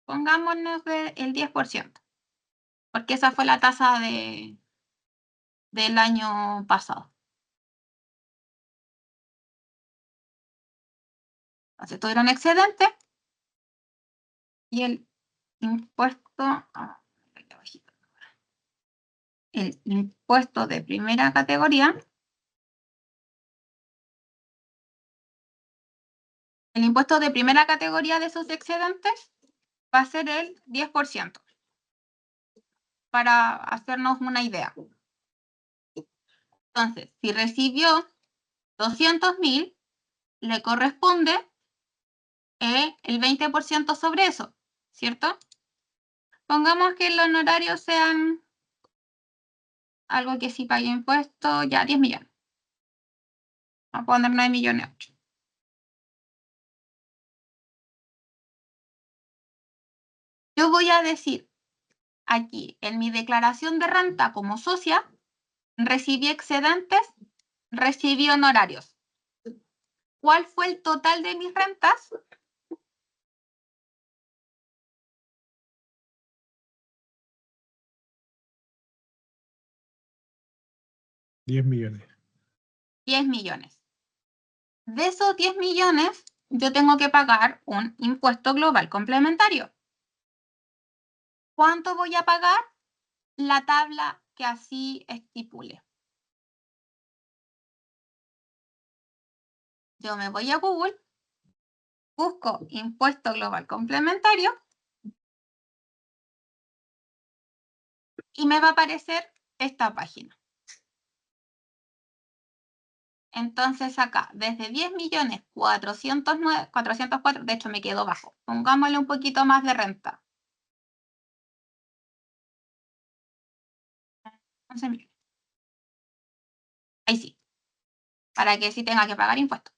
pongámonos el 10%, porque esa fue la tasa del año pasado. Entonces tuvieron excedente y el impuesto, el impuesto de primera categoría, el impuesto de primera categoría de esos excedentes va a ser el 10%, para hacernos una idea. Entonces, si recibió 200.000, le corresponde el 20% sobre eso, ¿cierto? Pongamos que el honorario sean algo que sí pague impuestos, ya 10 millones. Vamos a poner 9 millones 8. Yo voy a decir aquí, en mi declaración de renta como socia, recibí excedentes, recibí honorarios. ¿Cuál fue el total de mis rentas? $10 millones. 10 millones. De esos 10 millones, yo tengo que pagar un impuesto global complementario. ¿Cuánto voy a pagar? La tabla que así estipule. Yo me voy a Google, busco impuesto global complementario y me va a aparecer esta página. Entonces acá, desde 10.404.000, de hecho me quedo bajo. Pongámosle un poquito más de renta. 11 millones. Ahí sí, para que sí tenga que pagar impuestos.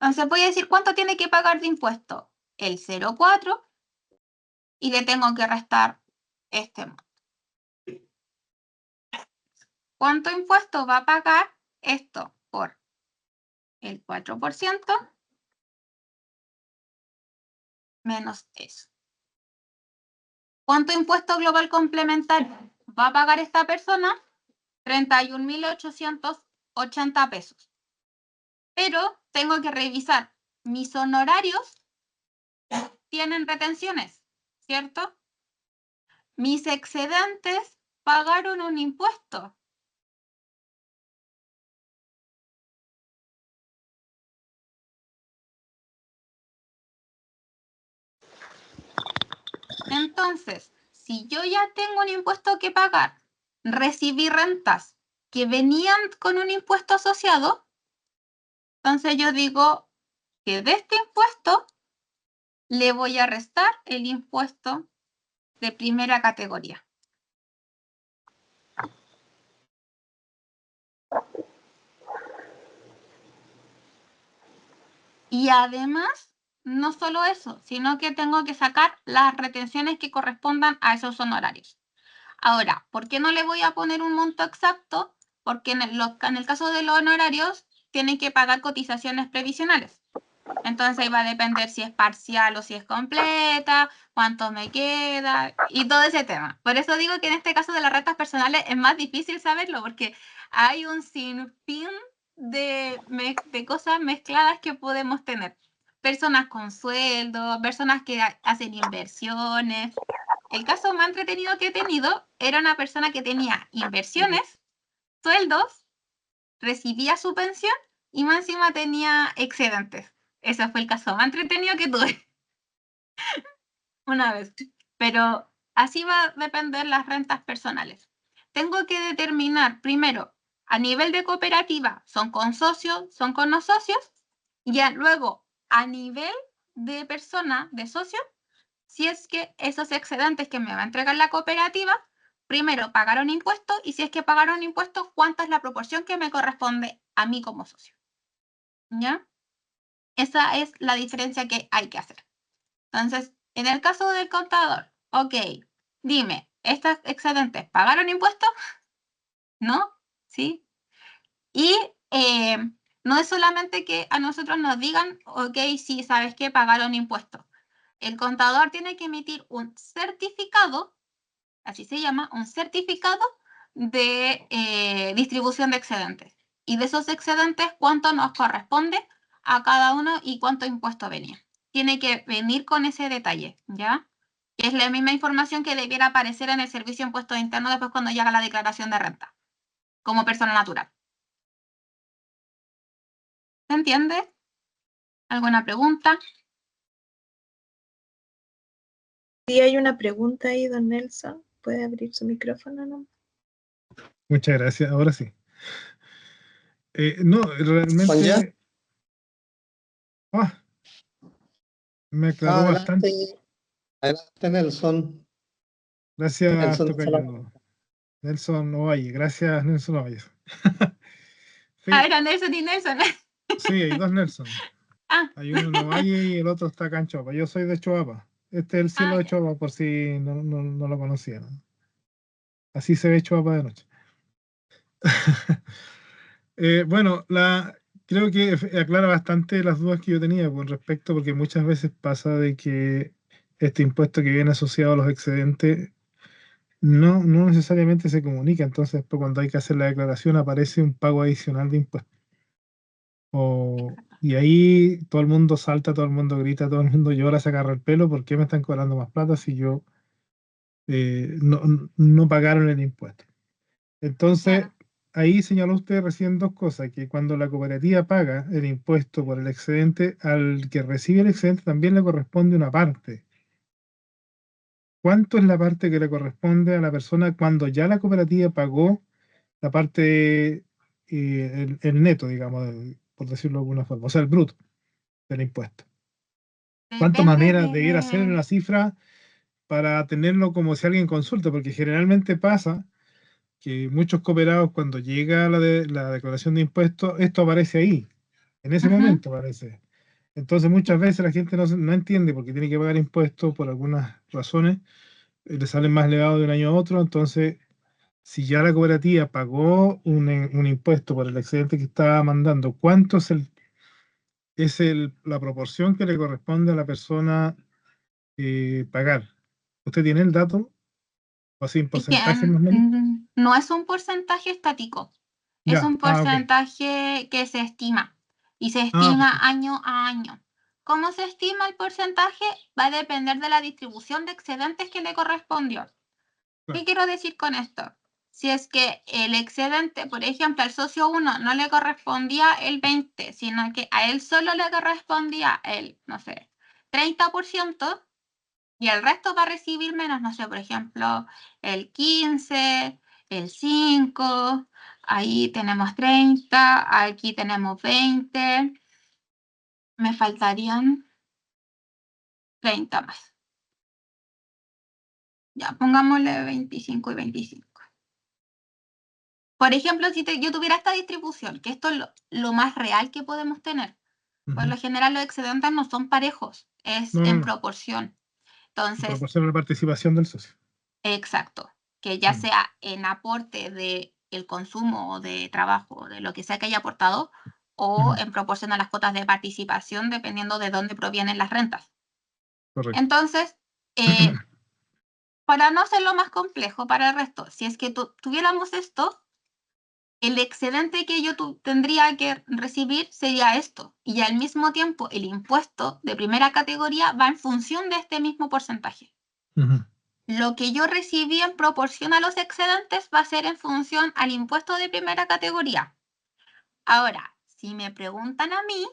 Entonces voy a decir cuánto tiene que pagar de impuesto. El 0,4 y le tengo que restar este monto. ¿Cuánto impuesto va a pagar esto por el 4% menos eso? ¿Cuánto impuesto global complementario va a pagar esta persona 31.880 pesos. Pero tengo que revisar mis honorarios, tienen retenciones, ¿cierto? Mis excedentes pagaron un impuesto. Entonces, si yo ya tengo un impuesto que pagar, recibí rentas que venían con un impuesto asociado, entonces yo digo que de este impuesto le voy a restar el impuesto de primera categoría. Y además, no solo eso, sino que tengo que sacar las retenciones que correspondan a esos honorarios. Ahora, ¿por qué no le voy a poner un monto exacto? Porque en el caso de los honorarios, tienen que pagar cotizaciones previsionales. Entonces ahí va a depender si es parcial o si es completa, cuánto me queda y todo ese tema. Por eso digo que en este caso de las rentas personales es más difícil saberlo porque hay un sinfín de cosas mezcladas que podemos tener. Personas con sueldo, personas que hacen inversiones. El caso más entretenido que he tenido era una persona que tenía inversiones, sueldos, recibía su pensión y más encima tenía excedentes. Ese fue el caso más entretenido que tuve una vez. Pero así va a depender las rentas personales. Tengo que determinar primero, a nivel de cooperativa, ¿son con socios, son con no socios? Y luego, a nivel de persona, de socio, si es que esos excedentes que me va a entregar la cooperativa, primero pagaron impuestos y si es que pagaron impuestos, ¿cuánta es la proporción que me corresponde a mí como socio? ¿Ya? Esa es la diferencia que hay que hacer. Entonces, en el caso del contador, ok, dime, ¿estos excedentes pagaron impuestos? ¿No? ¿Sí? Y no es solamente que a nosotros nos digan, ok, sí, ¿sabes qué? Pagaron impuestos. El contador tiene que emitir un certificado, así se llama, un certificado de distribución de excedentes. Y de esos excedentes, ¿cuánto nos corresponde a cada uno y cuánto impuesto venía? Tiene que venir con ese detalle, ¿ya? Que es la misma información que debiera aparecer en el servicio de impuestos internos después cuando llega la declaración de renta, como persona natural. ¿Se entiende? ¿Alguna pregunta? Sí, hay una pregunta ahí, don Nelson. ¿Puede abrir su micrófono, no? Muchas gracias, ahora sí. No, realmente Sonia. me aclaró bastante. Adelante, Nelson. Gracias, Nelson, tocayo. Nelson Ovalle, gracias, Nelson Ovalle. Era Nelson y Nelson. Sí, hay dos Nelson. Ah. Hay uno en Ovalle y el otro está acá en Choapa. Yo soy de Choapa. Este es el cielo de Choapa, por si no lo conocían. Así se ve Choapa de noche. Bueno, creo que aclara bastante las dudas que yo tenía con respecto, porque muchas veces pasa de que este impuesto que viene asociado a los excedentes no necesariamente se comunica, entonces después cuando hay que hacer la declaración aparece un pago adicional de impuestos. Y ahí todo el mundo salta, todo el mundo grita, todo el mundo llora, se agarra el pelo, ¿por qué me están cobrando más plata si yo no pagaron el impuesto? Entonces, ahí señaló usted recién dos cosas, que cuando la cooperativa paga el impuesto por el excedente, al que recibe el excedente también le corresponde una parte. ¿Cuánto es la parte que le corresponde a la persona cuando ya la cooperativa pagó la parte, el neto, digamos, por decirlo de alguna forma, o sea, el bruto del impuesto? ¿Cuánto manera debiera ser en la cifra para tenerlo como si alguien consulta? Porque generalmente pasa que muchos cooperados, cuando llega la declaración de impuestos, esto aparece ahí, en ese momento aparece. Entonces muchas veces la gente no entiende porque tiene que pagar impuestos por algunas razones, le salen más elevados de un año a otro, entonces si ya la cooperativa pagó un impuesto por el excedente que estaba mandando, ¿cuánto es la proporción que le corresponde a la persona pagar? ¿Usted tiene el dato? ¿O así en Es que porcentaje más o menos? no es un porcentaje estático, es Ya, un ok. porcentaje que se estima y se estima año a año. ¿Cómo se estima el porcentaje? Va a depender de la distribución de excedentes que le correspondió. Claro. ¿Qué quiero decir con esto? Si es que el excedente, por ejemplo, al socio 1 no le correspondía el 20, sino que a él solo le correspondía el, no sé, 30%, y el resto va a recibir menos, no sé, por ejemplo, el 15, el 5, ahí tenemos 30, aquí tenemos 20, me faltarían 30 más. Ya, pongámosle 25 y 25. Por ejemplo, si yo tuviera esta distribución, que esto es lo más real que podemos tener. Por lo general los excedentes no son parejos, es en proporción. En Entonces, proporción a la participación del socio. exacto, que ya sea en aporte del consumo o de trabajo, o de lo que sea que haya aportado, o en proporción a las cuotas de participación, dependiendo de dónde provienen las rentas. Correcto. Entonces, para no hacerlo más complejo para el resto, si es que tuviéramos esto, el excedente que yo tendría que recibir sería esto, y al mismo tiempo el impuesto de primera categoría va en función de este mismo porcentaje. Lo que yo recibí en proporción a los excedentes va a ser en función al impuesto de primera categoría. Ahora, si me preguntan a mí,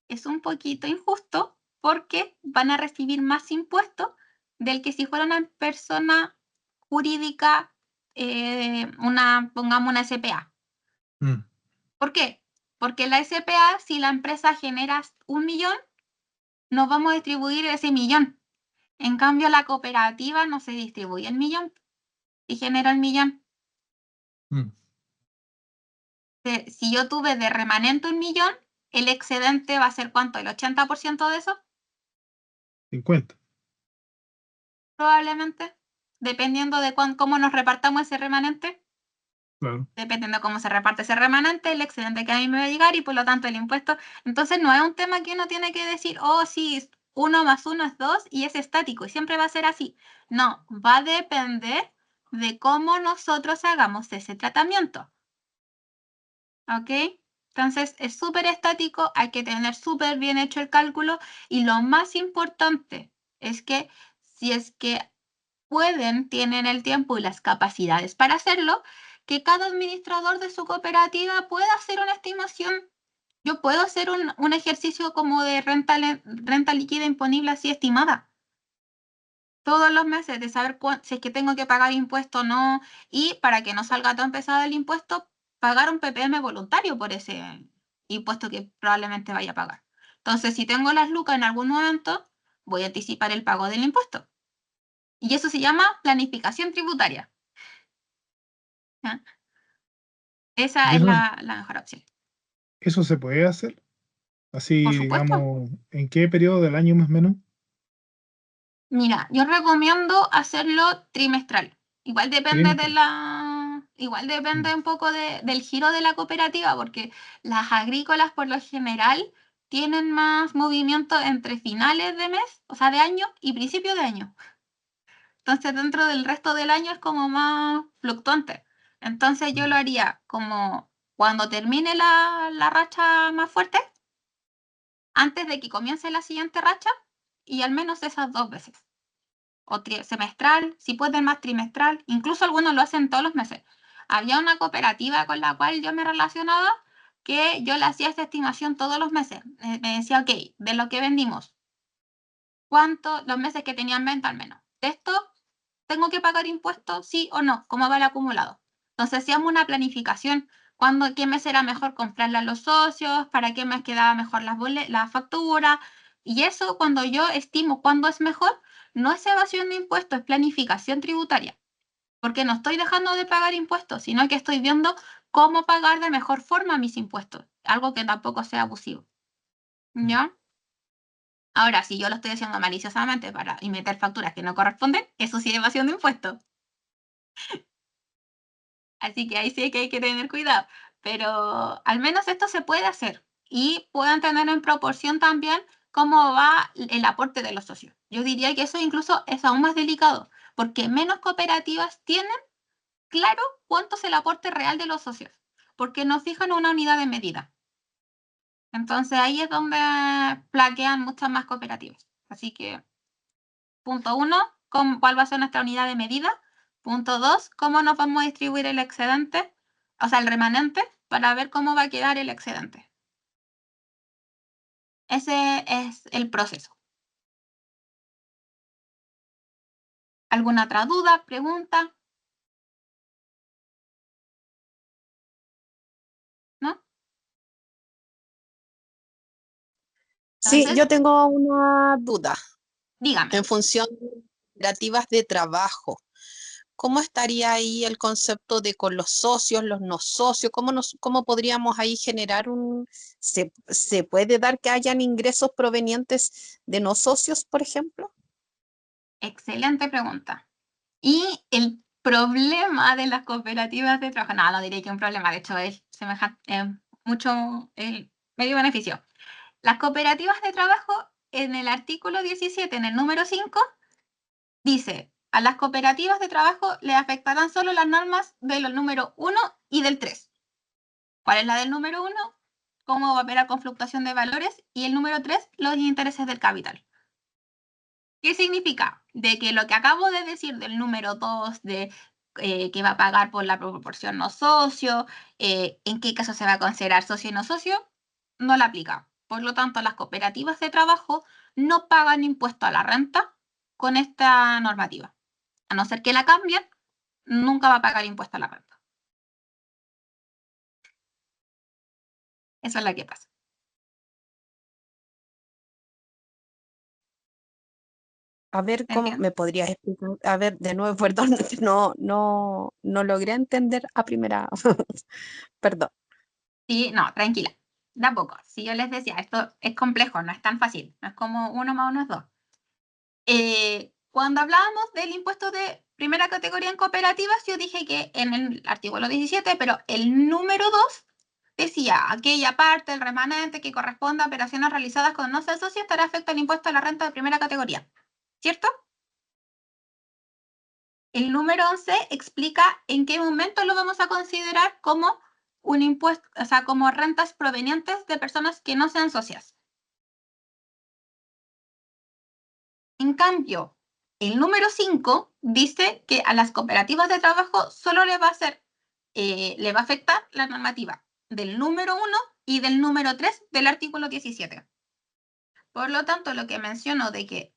es un poquito injusto porque van a recibir más impuestos del que si fuera una persona jurídica, pongamos una SPA. ¿Por qué? Porque la SPA, si la empresa genera 1 millón, nos vamos a distribuir ese millón. En cambio, la cooperativa no se distribuye el millón y genera el millón. Si yo tuve de remanente 1 millón, el excedente va a ser ¿cuánto? ¿El 80% de eso? 50. Probablemente. Dependiendo de cómo nos repartamos ese remanente. Claro. Dependiendo de cómo se reparte ese remanente, el excedente que a mí me va a llegar y por lo tanto el impuesto. Entonces no es un tema que uno tiene que decir, oh, sí, 1 más 1 es 2 y es estático y siempre va a ser así. No, va a depender de cómo nosotros hagamos ese tratamiento. ¿Ok? Entonces es súper estático, hay que tener súper bien hecho el cálculo y lo más importante es que si es que pueden, tienen el tiempo y las capacidades para hacerlo, que cada administrador de su cooperativa pueda hacer una estimación. Yo puedo hacer un ejercicio como de renta líquida imponible así estimada. Todos los meses de saber si es que tengo que pagar impuesto o no, y para que no salga tan pesado el impuesto, pagar un PPM voluntario por ese impuesto que probablemente vaya a pagar. Entonces, si tengo las lucas en algún momento, voy a anticipar el pago del impuesto. Y eso se llama planificación tributaria. ¿Ya? Esa es la mejor opción. ¿Eso se puede hacer? Así, Por supuesto. digamos, ¿en qué periodo del año más o menos? Mira, yo recomiendo hacerlo trimestral. Igual depende igual depende un poco del giro de la cooperativa, porque las agrícolas por lo general tienen más movimiento entre finales de mes, o sea, de año y principio de año. Entonces, dentro del resto del año es como más fluctuante. Entonces, yo lo haría como cuando termine la racha más fuerte, antes de que comience la siguiente racha, y al menos esas 2 veces. O semestral, si pueden más trimestral, incluso algunos lo hacen todos los meses. Había una cooperativa con la cual yo me relacionaba que yo le hacía esta estimación todos los meses. Me decía, ok, de lo que vendimos, ¿cuánto los meses que tenían venta al menos? De esto, ¿tengo que pagar impuestos? ¿Sí o no? ¿Cómo va el acumulado? Entonces, hacíamos una planificación. ¿Qué mes era mejor comprarle a los socios? ¿Para qué mes quedaba mejor la factura? Y eso, cuando yo estimo cuándo es mejor, no es evasión de impuestos, es planificación tributaria. Porque no estoy dejando de pagar impuestos, sino que estoy viendo cómo pagar de mejor forma mis impuestos. Algo que tampoco sea abusivo. ¿Ya? Ahora, si yo lo estoy haciendo maliciosamente para meter facturas que no corresponden, eso sí es evasión de impuestos. Así que ahí sí que hay que tener cuidado. Pero al menos esto se puede hacer. Y pueden tener en proporción también cómo va el aporte de los socios. Yo diría que eso incluso es aún más delicado, porque menos cooperativas tienen claro cuánto es el aporte real de los socios, porque no fijan una unidad de medida. Entonces ahí es donde plaquean muchas más cooperativas. Así que, punto 1, ¿cuál va a ser nuestra unidad de medida? Punto 2, ¿cómo nos vamos a distribuir el excedente? O sea, el remanente, para ver cómo va a quedar el excedente. Ese es el proceso. ¿Alguna otra duda, pregunta? ¿No? Sí, Entonces, yo tengo una duda. dígame. En función de cooperativas de trabajo, ¿cómo estaría ahí el concepto de con los socios, los no socios? ¿Cómo podríamos ahí generar ¿se puede dar que hayan ingresos provenientes de no socios, por ejemplo? Excelente pregunta. Y el problema de las cooperativas de trabajo, no diré que un problema, de hecho es semejante, mucho el medio beneficio. Las cooperativas de trabajo, en el artículo 17, en el número 5, dice, a las cooperativas de trabajo le afectarán solo las normas del número 1 y del 3. ¿Cuál es la del número 1? Cómo va a operar con fluctuación de valores, y el número 3, los intereses del capital. ¿Qué significa? De que lo que acabo de decir del número 2, de que va a pagar por la proporción no socio, en qué caso se va a considerar socio y no socio, no la aplica. Por lo tanto, las cooperativas de trabajo no pagan impuesto a la renta con esta normativa. A no ser que la cambien, nunca va a pagar impuesto a la renta. Eso es lo que pasa. A ver, ¿cómo ¿Entiendes? me podrías explicar? A ver, de nuevo, perdón, no logré entender a primera. Perdón. Sí, no, tranquila. Da poco. Si yo les decía, esto es complejo, no es tan fácil. No es como 1 más 1 es 2. Cuando hablábamos del impuesto de primera categoría en cooperativas, yo dije que en el artículo 17, pero el número 2 decía, aquella parte del remanente que corresponda a operaciones realizadas con no ser socio estará afecto al impuesto a la renta de primera categoría. ¿Cierto? El número 11 explica en qué momento lo vamos a considerar como un impuesto, o sea, como rentas provenientes de personas que no sean socias. En cambio, el número 5 dice que a las cooperativas de trabajo solo le va a afectar la normativa del número 1 y del número 3 del artículo 17. Por lo tanto, lo que menciono de que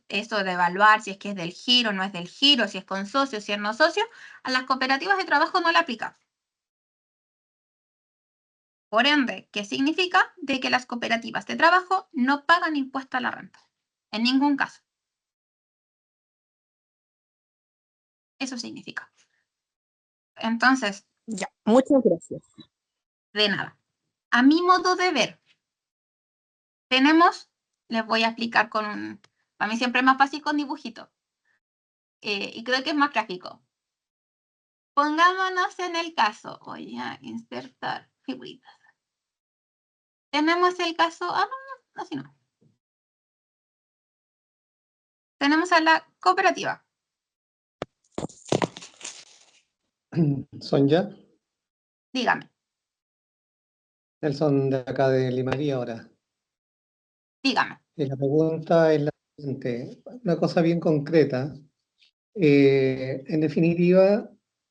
eso de evaluar si es que es del giro, no es del giro, si es con socio, si es no socio, a las cooperativas de trabajo no le aplica. Por ende, ¿qué significa? De que las cooperativas de trabajo no pagan impuesto a la renta. En ningún caso. Eso significa. Entonces, Ya, muchas gracias. de nada. A mi modo de ver, les voy a explicar para mí siempre es más fácil con dibujito. Y creo que es más gráfico. Pongámonos en el caso, voy a insertar figuritas. Tenemos el caso, no, así no. Tenemos a la cooperativa. Sonia, Dígame, Nelson de acá de Limarí ahora. dígame. La pregunta es la siguiente, una cosa bien concreta. En definitiva,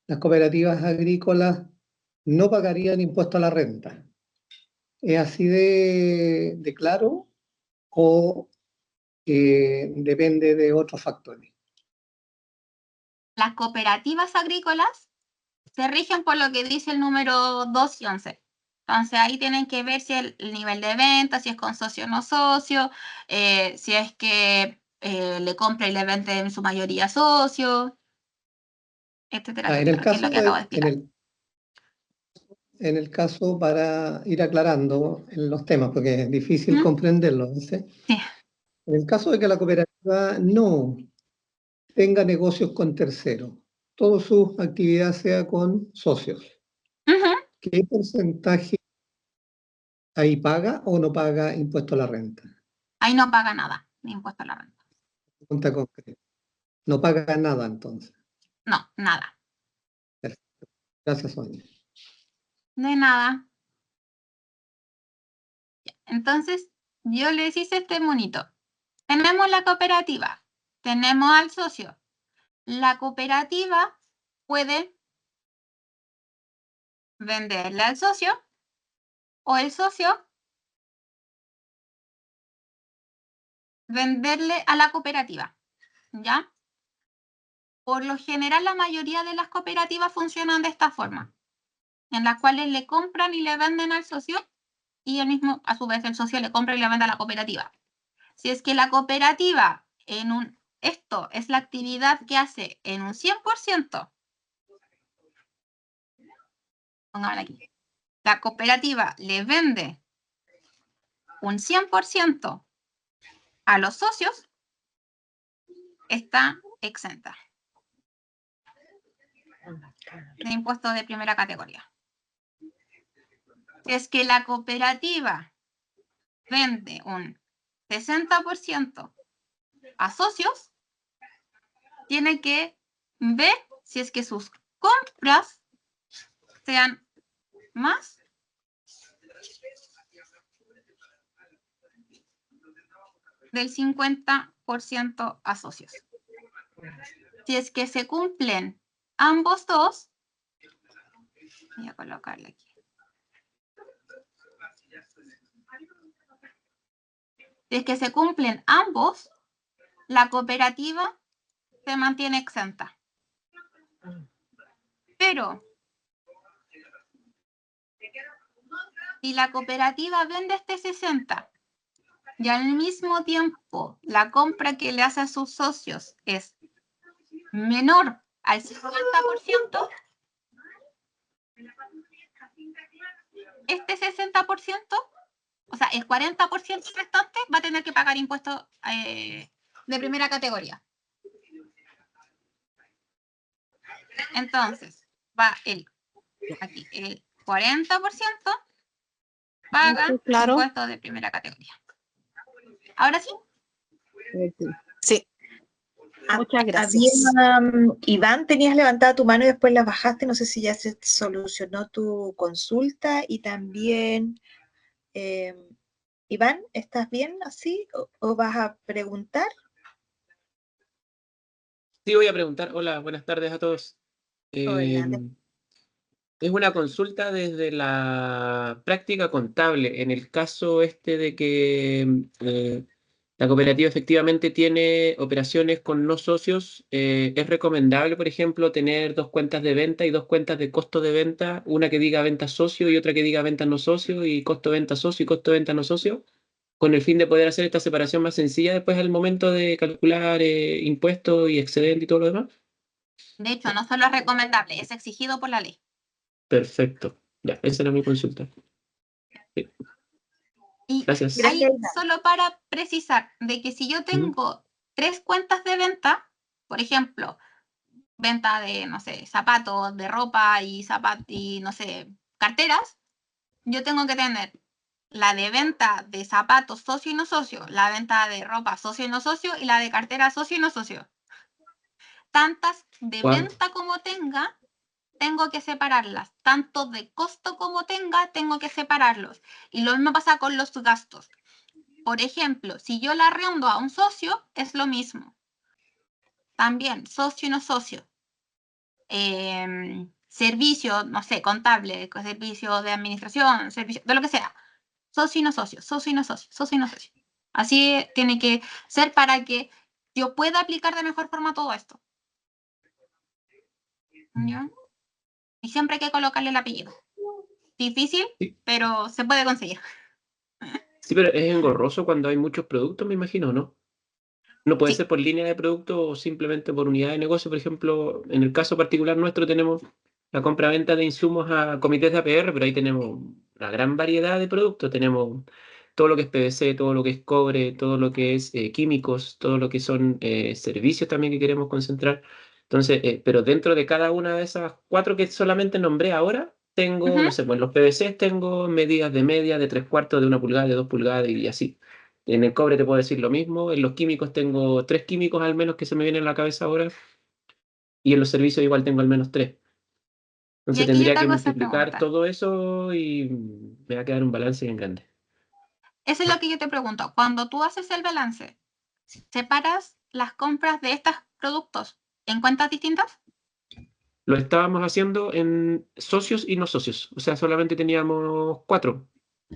las cooperativas agrícolas no pagarían impuesto a la renta. ¿Es así de claro o depende de otros factores? Las cooperativas agrícolas se rigen por lo que dice el número 2 y 11. Entonces ahí tienen que ver si el nivel de venta, si es con socio o no socio, si es que le compra y le vende en su mayoría socio, etcétera, En el etcétera, que es lo caso que acabo de explicar. en el caso, para ir aclarando en los temas, porque es difícil ¿Mm? comprenderlo, ¿sí? Sí. En el caso de que la cooperativa no tenga negocios con terceros, toda su actividad sea con socios, Ujú. ¿qué porcentaje ahí paga o no paga impuesto a la renta? Ahí no paga nada de impuesto a la renta. Pregunta concreta. No paga nada entonces. No, nada. Gracias, Sonia. De nada. Entonces, yo les hice este monito. Tenemos la cooperativa, tenemos al socio. La cooperativa puede venderle al socio o el socio venderle a la cooperativa, ¿ya? Por lo general, la mayoría de las cooperativas funcionan de esta forma, en las cuales le compran y le venden al socio y el mismo, a su vez, el socio le compra y le vende a la cooperativa. Si es que la cooperativa, esto es la actividad que hace en un 100%, pongámosla aquí, la cooperativa le vende un 100% a los socios, está exenta de impuestos de primera categoría. Si es que la cooperativa vende un 60% a socios, tiene que ver si es que sus compras sean más del 50% a socios. Si es que se cumplen ambos dos, voy a colocarle aquí. Si es que se cumplen ambos, la cooperativa se mantiene exenta. Pero si la cooperativa vende este 60 y al mismo tiempo la compra que le hace a sus socios es menor al 50%, este 60%, o sea, el 40% restante va a tener que pagar impuestos de primera categoría. Entonces, va aquí, el 40% paga Claro. impuestos de primera categoría. ¿Ahora sí? Sí. Muchas gracias. Iván, tenías levantada tu mano y después la bajaste. No sé si ya se solucionó tu consulta. Y también, Iván, ¿estás bien así? ¿O vas a preguntar? Sí, voy a preguntar. Hola, buenas tardes a todos. Hola. Es una consulta desde la práctica contable. En el caso este de que la cooperativa efectivamente tiene operaciones con no socios, ¿es recomendable, por ejemplo, tener dos cuentas de venta y dos cuentas de costo de venta? Una que diga venta socio y otra que diga venta no socio, y costo de venta socio y costo de venta no socio, con el fin de poder hacer esta separación más sencilla después al momento de calcular impuestos y excedente y todo lo demás. De hecho, no solo es recomendable, es exigido por la ley. Perfecto. Ya, esa era mi consulta. Sí. Y Gracias. ahí, solo para precisar, de que si yo tengo 3 cuentas de venta, por ejemplo, venta de, no sé, zapatos, de ropa y no sé, carteras, yo tengo que tener la de venta de zapatos socio y no socio, la venta de ropa socio y no socio y la de cartera socio y no socio. Tantas de venta como tenga, tengo que separarlas. Tanto de costo como tenga, tengo que separarlos. Y lo mismo pasa con los gastos. Por ejemplo, si yo la arrendo a un socio, es lo mismo. También, socio y no socio. Servicio, no sé, contable, servicio de administración, servicio, de lo que sea. Socio y no socio, socio y no socio, socio y no socio. Así tiene que ser para que yo pueda aplicar de mejor forma todo esto. ¿Ya? Y siempre hay que colocarle el apellido. Difícil, Sí. pero se puede conseguir. Sí, pero es engorroso cuando hay muchos productos, me imagino, ¿no? No puede Sí. ser por línea de producto o simplemente por unidad de negocio. Por ejemplo, en el caso particular nuestro tenemos la compra-venta de insumos a comités de APR, pero ahí tenemos una gran variedad de productos. Tenemos todo lo que es PVC, todo lo que es cobre, todo lo que es químicos, todo lo que son servicios también que queremos concentrar. Entonces, pero dentro de cada una de esas 4 que solamente nombré ahora, tengo, no sé, pues los PVC tengo medidas de media, de 3/4, de 1 pulgada, de 2 pulgadas y así. En el cobre te puedo decir lo mismo. En los químicos tengo 3 químicos al menos que se me vienen a la cabeza ahora. Y en los servicios igual tengo al menos 3. Y Entonces aquí yo tendría te que hago esa multiplicar pregunta. todo eso y me va a quedar un balance bien grande. Eso es lo que yo te pregunto. Cuando tú haces el balance, ¿separas las compras de estos productos en cuentas distintas? Lo estábamos haciendo en socios y no socios. O sea, solamente teníamos 4.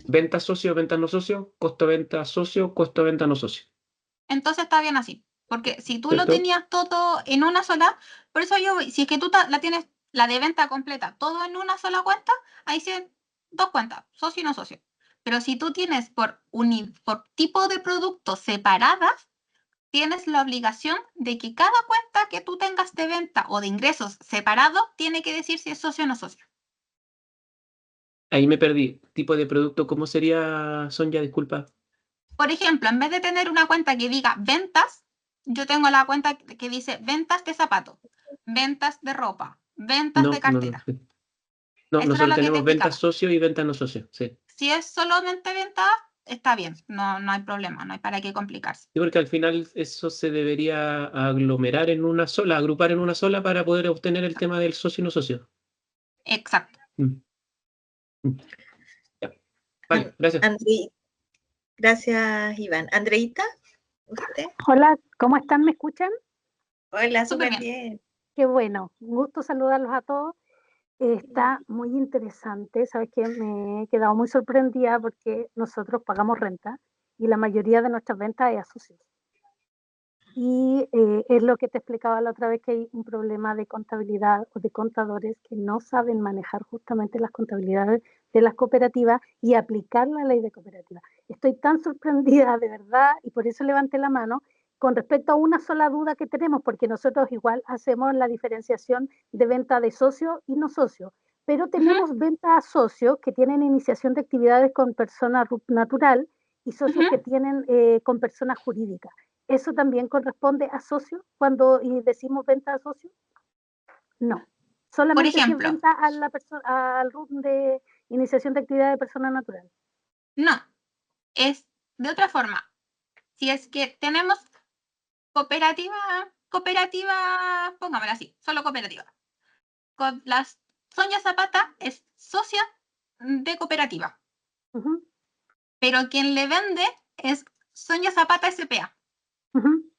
Ventas socio, ventas no socio, costo de venta socio, costo de venta no socio. Entonces está bien así. Porque si tú lo ¿Cierto? tenías todo en una sola, por eso yo voy, si es que tú la tienes, la de venta completa, todo en una sola cuenta, ahí sí, 2 cuentas, socio y no socio. Pero si tú tienes por tipo de productos separadas, tienes la obligación de que cada cuenta que tú tengas de venta o de ingresos separado tiene que decir si es socio o no socio. Ahí me perdí. Tipo de producto, ¿cómo sería, Sonia? Disculpa. Por ejemplo, en vez de tener una cuenta que diga ventas, yo tengo la cuenta que dice ventas de zapatos, ventas de ropa, ventas de No, no, no. cartera. No, Eso era nosotros lo que te tenemos ventas explicaba. socio y ventas no socio. Sí. Si es solamente venta, está bien, no, no hay problema, no hay para qué complicarse. Sí, porque al final eso se debería aglomerar en una sola, agrupar en una sola para poder obtener el tema del socio y no socio. Exacto. Mm. Mm. Ya. Vale, gracias. Gracias, Iván. Andreita, ¿usted? Hola, ¿cómo están? ¿Me escuchan? Hola, Súper súper bien. bien. Qué bueno, un gusto saludarlos a todos. Está muy interesante, sabes que me he quedado muy sorprendida porque nosotros pagamos renta y la mayoría de nuestras ventas es a socios. Y es lo que te explicaba la otra vez, que hay un problema de contabilidad o de contadores que no saben manejar justamente las contabilidades de las cooperativas y aplicar la ley de cooperativas. Estoy tan sorprendida de verdad y por eso levanté la mano con respecto a una sola duda que tenemos, porque nosotros igual hacemos la diferenciación de venta de socio y no socio, pero tenemos venta a socios que tienen iniciación de actividades con persona natural y socios que tienen con personas jurídicas. ¿Eso también corresponde a socio cuando decimos venta a socio? No. Por Solamente si es ejemplo, venta a al RUT de iniciación de actividad de persona natural. no, es de otra forma. Si es que tenemos cooperativa, póngamela así, solo cooperativa. Con las Sonia Zapata es socia de cooperativa, Ujú, pero quien le vende es Sonia Zapata S.p.A. ujú,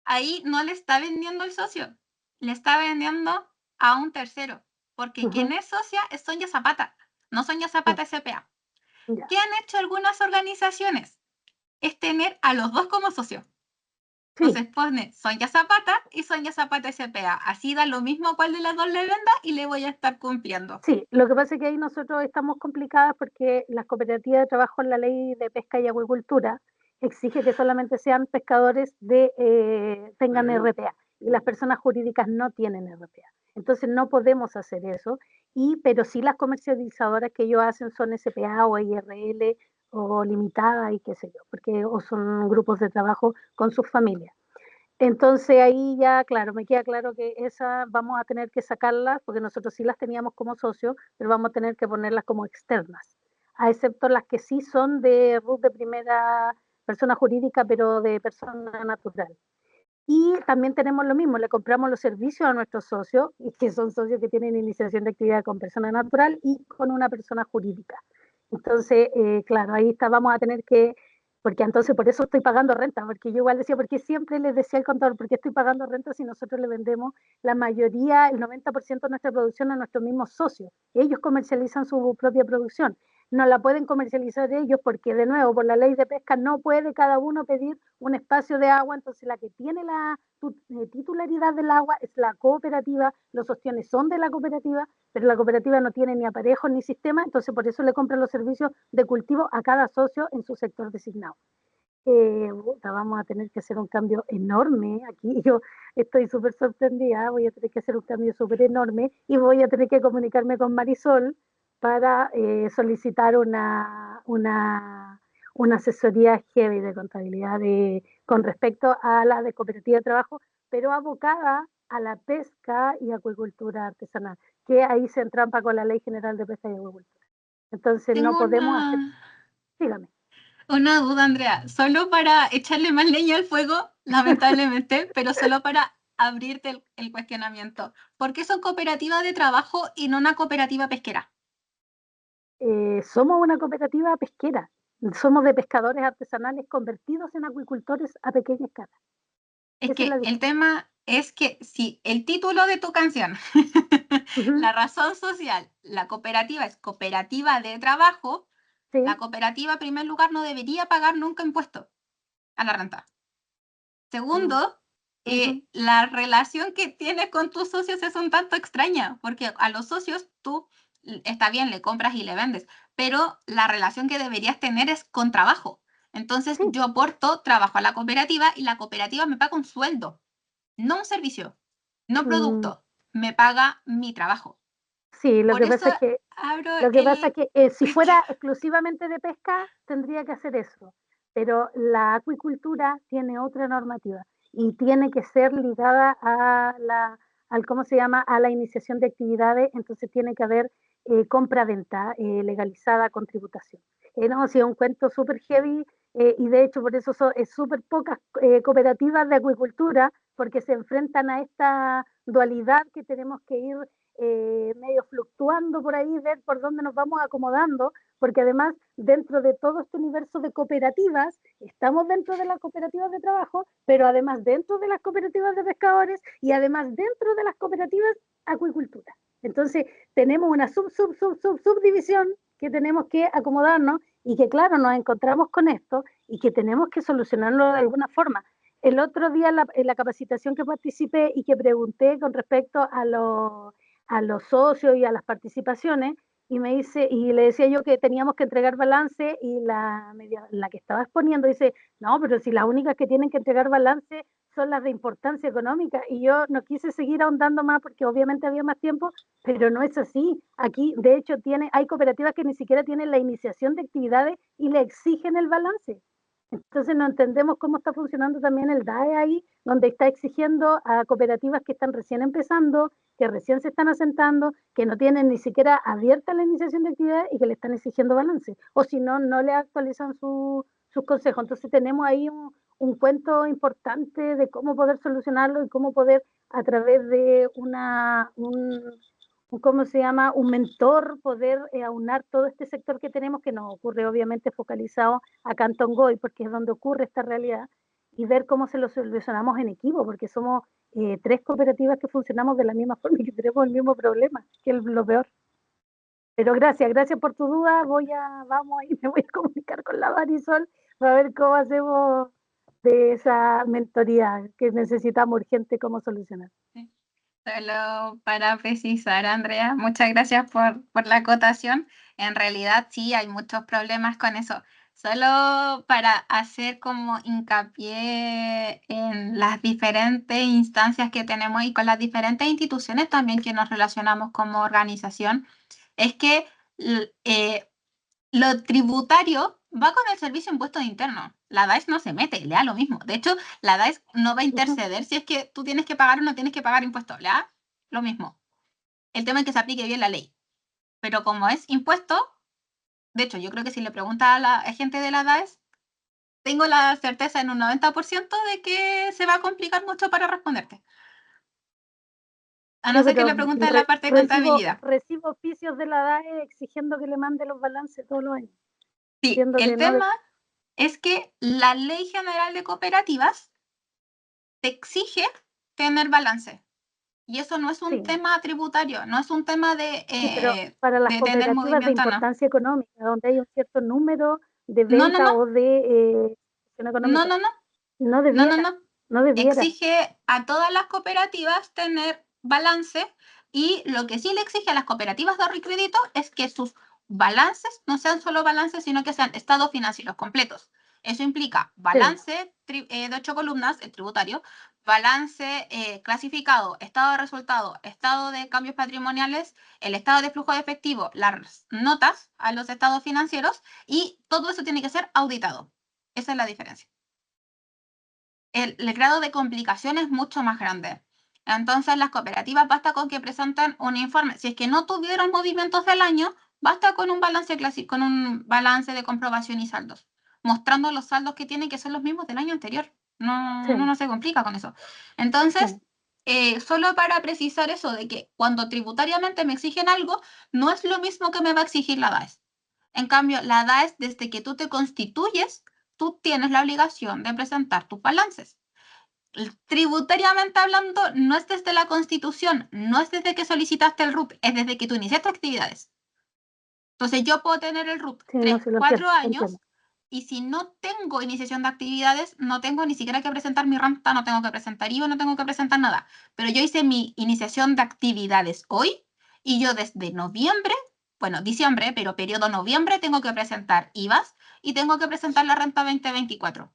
Ahí no le está vendiendo el socio, le está vendiendo a un tercero, porque quien ujú. es socia es Sonia Zapata, no Sonia Zapata S.p.A. Ya. ¿Qué han hecho algunas organizaciones? Es tener a los dos como socios. Sí, Entonces pone Sonia Zapata y Sonia Zapata S.p.A. Así da lo mismo cuál de las dos le venda y le voy a estar cumpliendo. sí. Lo que pasa es que ahí nosotros estamos complicadas porque las cooperativas de trabajo en la ley de pesca y acuicultura exige que solamente sean pescadores tengan RPA y las personas jurídicas no tienen RPA. Entonces no podemos hacer eso, pero sí las comercializadoras que ellos hacen son SPA o IRL o limitada y qué sé yo, porque o son grupos de trabajo con sus familias. Entonces ahí ya, claro, me queda claro que esas vamos a tener que sacarlas, porque nosotros sí las teníamos como socios, pero vamos a tener que ponerlas como externas, a excepto las que sí son de RUT de primera persona jurídica, pero de persona natural. Y también tenemos lo mismo, le compramos los servicios a nuestros socios, y que son socios que tienen iniciación de actividad con persona natural y con una persona jurídica. Entonces, claro, ahí está, vamos a tener que, porque entonces por eso estoy pagando renta, porque yo igual decía, porque siempre les decía al contador, ¿por qué estoy pagando renta si nosotros le vendemos la mayoría, el 90% de nuestra producción a nuestros mismos socios? Ellos comercializan su propia producción. No la pueden comercializar ellos porque, de nuevo, por la ley de pesca no puede cada uno pedir un espacio de agua, entonces la que tiene la titularidad del agua es la cooperativa, los ostiones son de la cooperativa, pero la cooperativa no tiene ni aparejos ni sistema, entonces por eso le compran los servicios de cultivo a cada socio en su sector designado. Vamos a tener que hacer un cambio enorme aquí. Yo estoy súper sorprendida, voy a tener que hacer un cambio súper enorme y voy a tener que comunicarme con Marisol para solicitar una asesoría heavy de contabilidad con respecto a la de cooperativa de trabajo, pero abocada a la pesca y acuicultura artesanal, que ahí se entrampa con la Ley General de Pesca y Acuicultura. Entonces no Tengo podemos hacer, una, dígame. Una duda, Andrea, solo para echarle más leña al fuego, lamentablemente, pero solo para abrirte el cuestionamiento. ¿Por qué son cooperativas de trabajo y no una cooperativa pesquera? Somos una cooperativa pesquera. Somos de pescadores artesanales convertidos en acuicultores a pequeña escala. Es Esa es la que el tema es que si el título de tu canción, Ujú, la razón social, la cooperativa es cooperativa de trabajo, sí, la cooperativa en primer lugar no debería pagar nunca impuestos a la renta. Segundo, ujú, la relación que tienes con tus socios es un tanto extraña, porque a los socios tú, está bien, le compras y le vendes, pero la relación que deberías tener es con trabajo. Entonces sí, yo aporto trabajo a la cooperativa y la cooperativa me paga un sueldo, no un servicio, no mm, producto, me paga mi trabajo. sí, lo Por que eso pasa es que abro Lo que pasa es que si el fuera exclusivamente de pesca, tendría que hacer eso, pero la acuicultura tiene otra normativa y tiene que ser ligada a al, ¿cómo se llama?, a la iniciación de actividades, entonces tiene que haber compra-venta legalizada con tributación. No, sí, es un cuento súper heavy y de hecho por eso es súper pocas cooperativas de acuicultura porque se enfrentan a esta dualidad que tenemos que ir medio fluctuando por ahí, ver por dónde nos vamos acomodando, porque además dentro de todo este universo de cooperativas, estamos dentro de las cooperativas de trabajo, pero además dentro de las cooperativas de pescadores y además dentro de las cooperativas acuicultura. Entonces tenemos una subdivisión que tenemos que acomodarnos y que claro, nos encontramos con esto y que tenemos que solucionarlo de alguna forma. El otro día en la capacitación que participé y que pregunté con respecto a los socios y a las participaciones, y me dice, y le decía yo que teníamos que entregar balance, y la que estaba exponiendo dice, no, pero si las únicas que tienen que entregar balance son las de importancia económica, y yo no quise seguir ahondando más porque obviamente había más tiempo, pero no es así. Aquí, de hecho, hay cooperativas que ni siquiera tienen la iniciación de actividades y le exigen el balance. Entonces no entendemos cómo está funcionando también el DAE ahí, donde está exigiendo a cooperativas que están recién empezando, que recién se están asentando, que no tienen ni siquiera abierta la iniciación de actividad y que le están exigiendo balance. O si no, no le actualizan sus consejos. Entonces tenemos ahí un cuento importante de cómo poder solucionarlo y cómo poder a través de ¿cómo se llama? Un mentor, poder aunar todo este sector que tenemos, que nos ocurre obviamente focalizado a Cantón Goy, porque es donde ocurre esta realidad, y ver cómo se lo solucionamos en equipo, porque somos tres cooperativas que funcionamos de la misma forma y que tenemos el mismo problema, que es lo peor. Pero gracias por tu duda, vamos ahí, me voy a comunicar con la Marisol para ver cómo hacemos de esa mentoría que necesitamos urgente, cómo solucionar. Solo para precisar, Andrea, muchas gracias por la acotación. En realidad sí, hay muchos problemas con eso. Solo para hacer como hincapié en las diferentes instancias que tenemos y con las diferentes instituciones también que nos relacionamos como organización, es que lo tributario va con el servicio de impuestos internos. La DAES no se mete, le da lo mismo. De hecho, la DAES no va a interceder si es que tú tienes que pagar o no tienes que pagar impuestos. Le da lo mismo. El tema es que se aplique bien la ley. Pero como es impuesto, de hecho, yo creo que si le preguntas a la gente de la DAES, tengo la certeza en un 90% de que se va a complicar mucho para responderte. A no ser que le preguntes en la parte de contabilidad. Recibo oficios de la DAE exigiendo que le mande los balances todos los años. Sí, el tema es que la Ley General de Cooperativas te exige tener balance. Y eso no es un tema tributario, no es un tema de, pero para las de tener movimiento, de importancia económica, donde hay un cierto número de venta o de económica. No debiera. Exige a todas las cooperativas tener balance, y lo que sí le exige a las cooperativas de ahorro y crédito es que sus balances no sean solo balances, sino que sean estados financieros completos. Eso implica balance de 8 columnas, el tributario, balance clasificado, estado de resultado, estado de cambios patrimoniales, el estado de flujo de efectivo, las notas a los estados financieros, y todo eso tiene que ser auditado. Esa es la diferencia. El grado de complicación es mucho más grande. Entonces, las cooperativas basta con que presenten un informe. Si es que no tuvieron movimientos del año, basta con un balance clásico, con un balance de comprobación y saldos. mostrando los saldos que tiene, que son los mismos del año anterior. No, Sí. uno no se complica con eso. Entonces, solo para precisar eso de que cuando tributariamente me exigen algo, no es lo mismo que me va a exigir la DAES. En cambio, la DAES, desde que tú te constituyes, tú tienes la obligación de presentar tus balances. Tributariamente hablando, no es desde la Constitución, no es desde que solicitaste el RUP, es desde que tú iniciaste actividades. Entonces, yo puedo tener el RUP Sí, no, 3, sí lo 4 entiendo, años, entiendo. y si no tengo iniciación de actividades, no tengo ni siquiera que presentar mi renta, no tengo que presentar IVA, no tengo que presentar nada. Pero yo hice mi iniciación de actividades hoy, y yo desde noviembre, bueno, diciembre, pero periodo noviembre, tengo que presentar IVAs y tengo que presentar la renta 2024.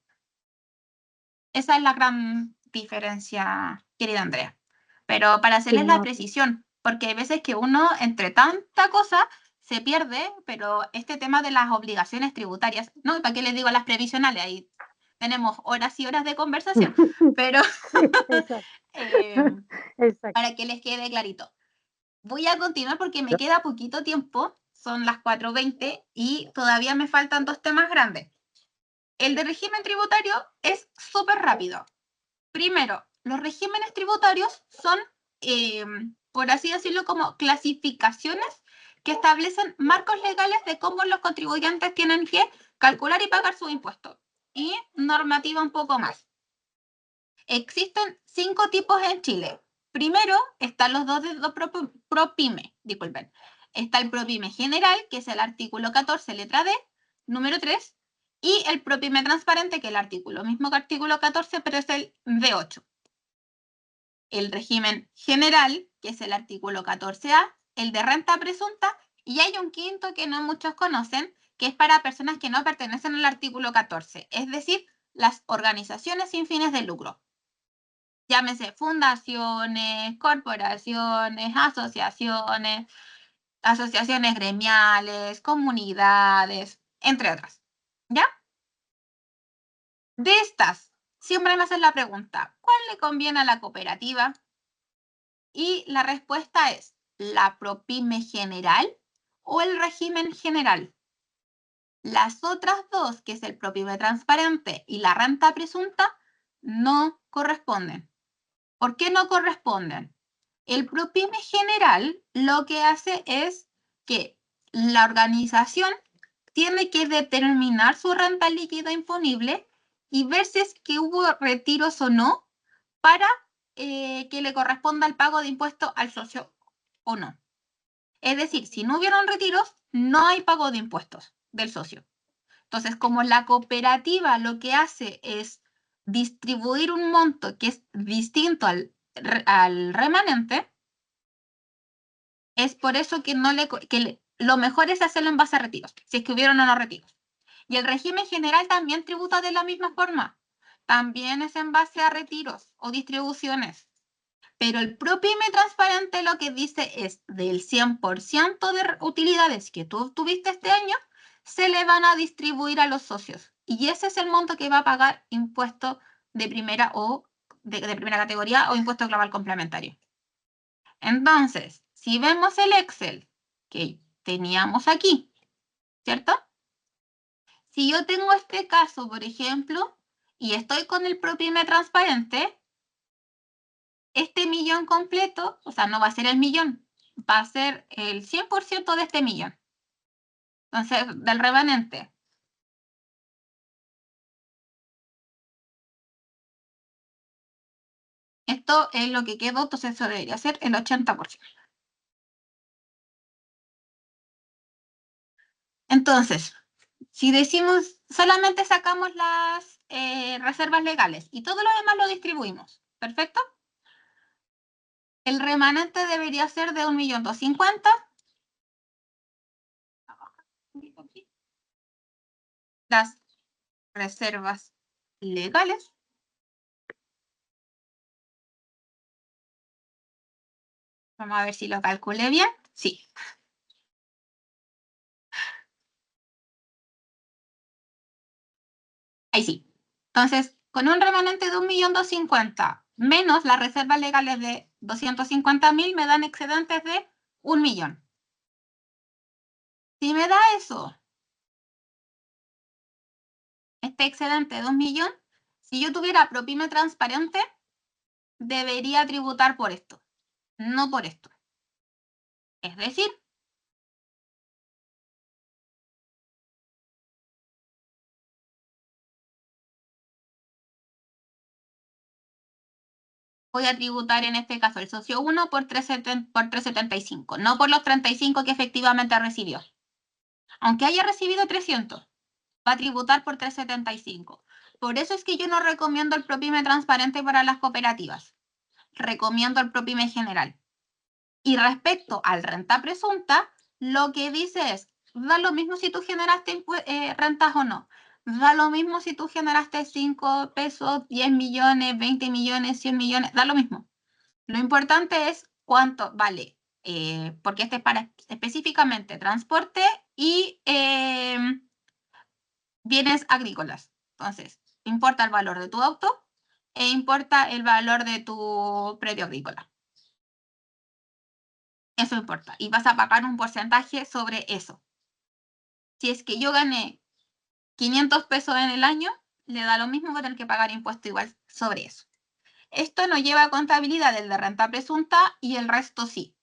Esa es la gran diferencia, querida Andrea. Pero para hacerles Sí, la no, precisión, porque hay veces que uno, entre tanta cosa, se pierde, pero este tema de las obligaciones tributarias, ¿no? ¿Para qué les digo las previsionales? Ahí tenemos horas y horas de conversación, pero sí, exacto. Exacto. para que les quede clarito. Voy a continuar porque me queda poquito tiempo, son las 4:20 y todavía me faltan 2 temas grandes. El de régimen tributario es súper rápido. Primero, los regímenes tributarios son, por así decirlo, como clasificaciones que establecen marcos legales de cómo los contribuyentes tienen que calcular y pagar sus impuestos. Y normativa un poco más. Existen 5 tipos en Chile. Primero, están los dos ProPyme, disculpen. Está el ProPyme general, que es el artículo 14, letra D, número 3, y el ProPyme transparente, que es el artículo, mismo que artículo 14, pero es el D8. El régimen general, que es el artículo 14A, el de renta presunta, y hay un quinto que no muchos conocen, que es para personas que no pertenecen al artículo 14, es decir, las organizaciones sin fines de lucro. Llámese fundaciones, corporaciones, asociaciones gremiales, comunidades, entre otras. ¿Ya? De estas, siempre me hacen la pregunta, ¿cuál le conviene a la cooperativa? Y la respuesta es la ProPyme general o el régimen general. Las otras dos, que es el ProPyme transparente y la renta presunta, no corresponden. ¿Por qué no corresponden? El ProPyme general lo que hace es que la organización tiene que determinar su renta líquida imponible y ver si es que hubo retiros o no para que le corresponda el pago de impuestos al socio o no. Es decir, si no hubieron retiros, no hay pago de impuestos del socio. Entonces, como la cooperativa lo que hace es distribuir un monto que es distinto al remanente, es por eso que, lo mejor es hacerlo en base a retiros, si es que hubieron o no retiros. Y el régimen general también tributa de la misma forma. También es en base a retiros o distribuciones. Pero el ProPyme transparente lo que dice es del 100% de utilidades que tú tuviste este año, se le van a distribuir a los socios. Y ese es el monto que va a pagar impuesto de primera o de primera categoría o impuesto global complementario. Entonces, si vemos el Excel que teníamos aquí, ¿cierto? Si yo tengo este caso, por ejemplo, y estoy con el ProPyme transparente, este millón completo, o sea, no va a ser el millón, va a ser el 100% de este millón. Entonces, del remanente. Esto es lo que quedó, entonces eso debería ser el 80%. Entonces, si decimos, solamente sacamos las reservas legales y todo lo demás lo distribuimos, ¿perfecto? El remanente debería ser de 1.250.000. Las reservas legales. Vamos a ver si lo calculé bien. Sí. Ahí sí. Entonces, con un remanente de 1.250.000 menos las reservas legales de 250.000 me dan excedentes de 1 millón. Si me da eso este excedente de 1 millón, si yo tuviera ProPyme transparente, debería tributar por esto, no por esto. Es decir, voy a tributar en este caso el socio 1 por 375, no por los 35 que efectivamente recibió. Aunque haya recibido 300, va a tributar por 375. Por eso es que yo no recomiendo el ProPyme transparente para las cooperativas. Recomiendo el ProPyme general. Y respecto al renta presunta, lo que dice es, da lo mismo si tú generaste rentas o no. Da lo mismo si tú generaste 5 pesos, 10 millones, 20 millones, 100 millones, da lo mismo. Lo importante es cuánto vale, porque este es para específicamente transporte y bienes agrícolas. Entonces, importa el valor de tu auto e importa el valor de tu predio agrícola. Eso importa. Y vas a pagar un porcentaje sobre eso. Si es que yo gané 500 pesos en el año, le da lo mismo, voy a tener que pagar impuesto igual sobre eso. Esto no lleva contabilidad del de renta presunta y el resto sí.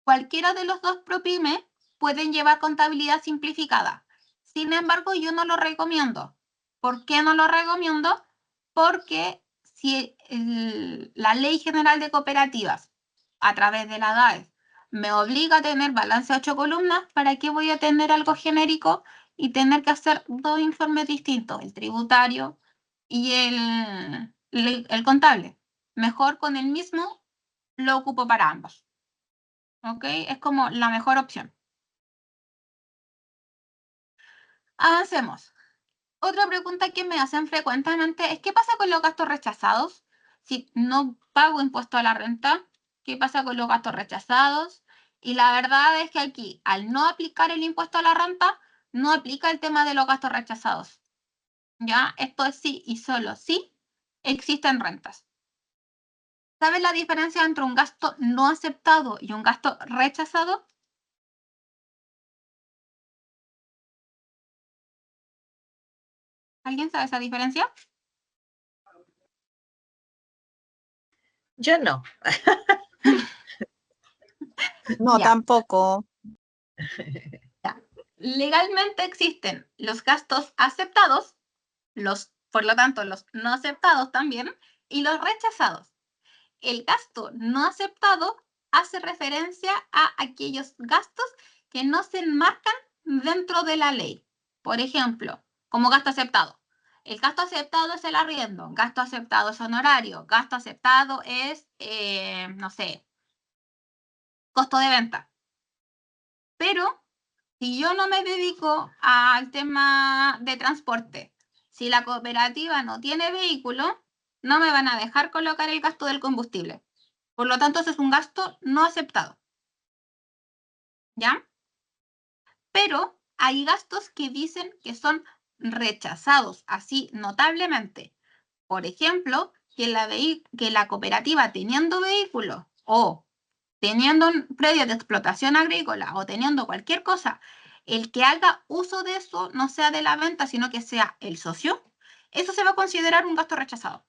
Cualquiera de los dos ProPyme pueden llevar contabilidad simplificada. Sin embargo, yo no lo recomiendo. ¿Por qué no lo recomiendo? Porque si la Ley General de Cooperativas, a través de la DAES, me obliga a tener balance de 8 columnas, ¿para qué voy a tener algo genérico y tener que hacer dos informes distintos, el tributario y el contable? Mejor con el mismo lo ocupo para ambos. ¿Ok? Es como la mejor opción. Avancemos. Otra pregunta que me hacen frecuentemente es ¿qué pasa con los gastos rechazados? Si no pago impuesto a la renta, ¿qué pasa con los gastos rechazados? Y la verdad es que aquí, al no aplicar el impuesto a la renta, no aplica el tema de los gastos rechazados. ¿Ya? Esto es sí y solo sí existen rentas. ¿Sabes la diferencia entre un gasto no aceptado y un gasto rechazado? ¿Alguien sabe esa diferencia? Yo no. No, Ya. tampoco. Legalmente existen los gastos aceptados, por lo tanto, los no aceptados también, y los rechazados. El gasto no aceptado hace referencia a aquellos gastos que no se enmarcan dentro de la ley. Por ejemplo, como gasto aceptado. El gasto aceptado es el arriendo, gasto aceptado es honorario, gasto aceptado es, no sé, costo de venta. Pero si yo no me dedico al tema de transporte, si la cooperativa no tiene vehículo, no me van a dejar colocar el gasto del combustible. Por lo tanto, ese es un gasto no aceptado. ¿Ya? Pero hay gastos que dicen que son rechazados, así notablemente. Por ejemplo, que la cooperativa teniendo vehículo o teniendo un predio de explotación agrícola o teniendo cualquier cosa, el que haga uso de eso no sea de la venta, sino que sea el socio, eso se va a considerar un gasto rechazado.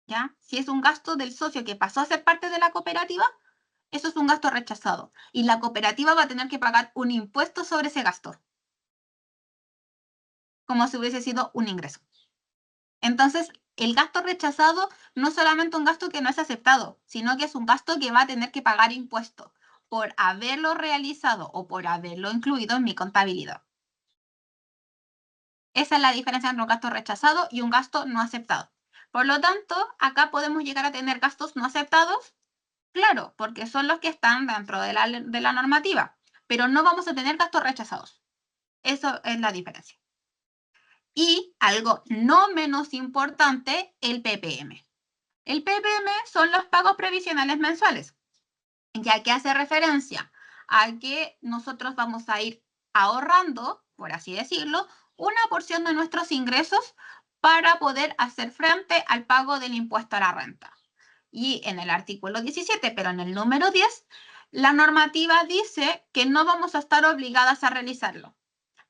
¿Ya? Si es un gasto del socio que pasó a ser parte de la cooperativa, eso es un gasto rechazado. Y la cooperativa va a tener que pagar un impuesto sobre ese gasto, como si hubiese sido un ingreso. Entonces, el gasto rechazado no es solamente un gasto que no es aceptado, sino que es un gasto que va a tener que pagar impuesto por haberlo realizado o por haberlo incluido en mi contabilidad. Esa es la diferencia entre un gasto rechazado y un gasto no aceptado. Por lo tanto, acá podemos llegar a tener gastos no aceptados, claro, porque son los que están dentro de la normativa, pero no vamos a tener gastos rechazados. Eso es la diferencia. Y algo no menos importante, el PPM. El PPM son los pagos previsionales mensuales, ya que hace referencia a que nosotros vamos a ir ahorrando, por así decirlo, una porción de nuestros ingresos para poder hacer frente al pago del impuesto a la renta. Y en el artículo 17, pero en el número 10, la normativa dice que no vamos a estar obligadas a realizarlo,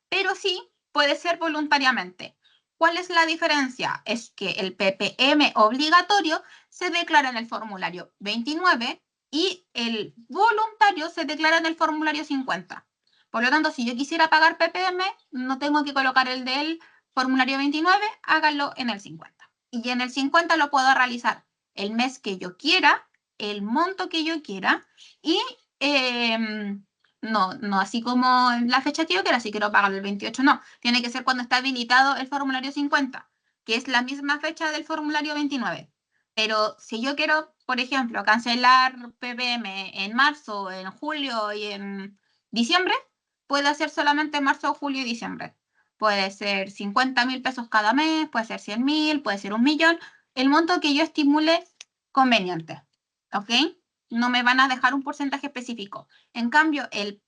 pero sí puede ser voluntariamente. ¿Cuál es la diferencia? Es que el PPM obligatorio se declara en el formulario 29 y el voluntario se declara en el formulario 50. Por lo tanto, si yo quisiera pagar PPM, no tengo que colocar el del formulario 29, háganlo en el 50. Y en el 50 lo puedo realizar el mes que yo quiera, el monto que yo quiera y no así como en la fecha que yo quiera, si quiero pagar el 28, no. Tiene que ser cuando está habilitado el formulario 50, que es la misma fecha del formulario 29. Pero si yo quiero, por ejemplo, cancelar PPM en marzo, en julio y en diciembre, puede hacer solamente marzo, julio y diciembre. Puede ser 50.000 pesos cada mes, puede ser 100.000, puede ser 1.000.000, el monto que yo estimule conveniente, ¿ok? No me van a dejar un porcentaje específico. En cambio, el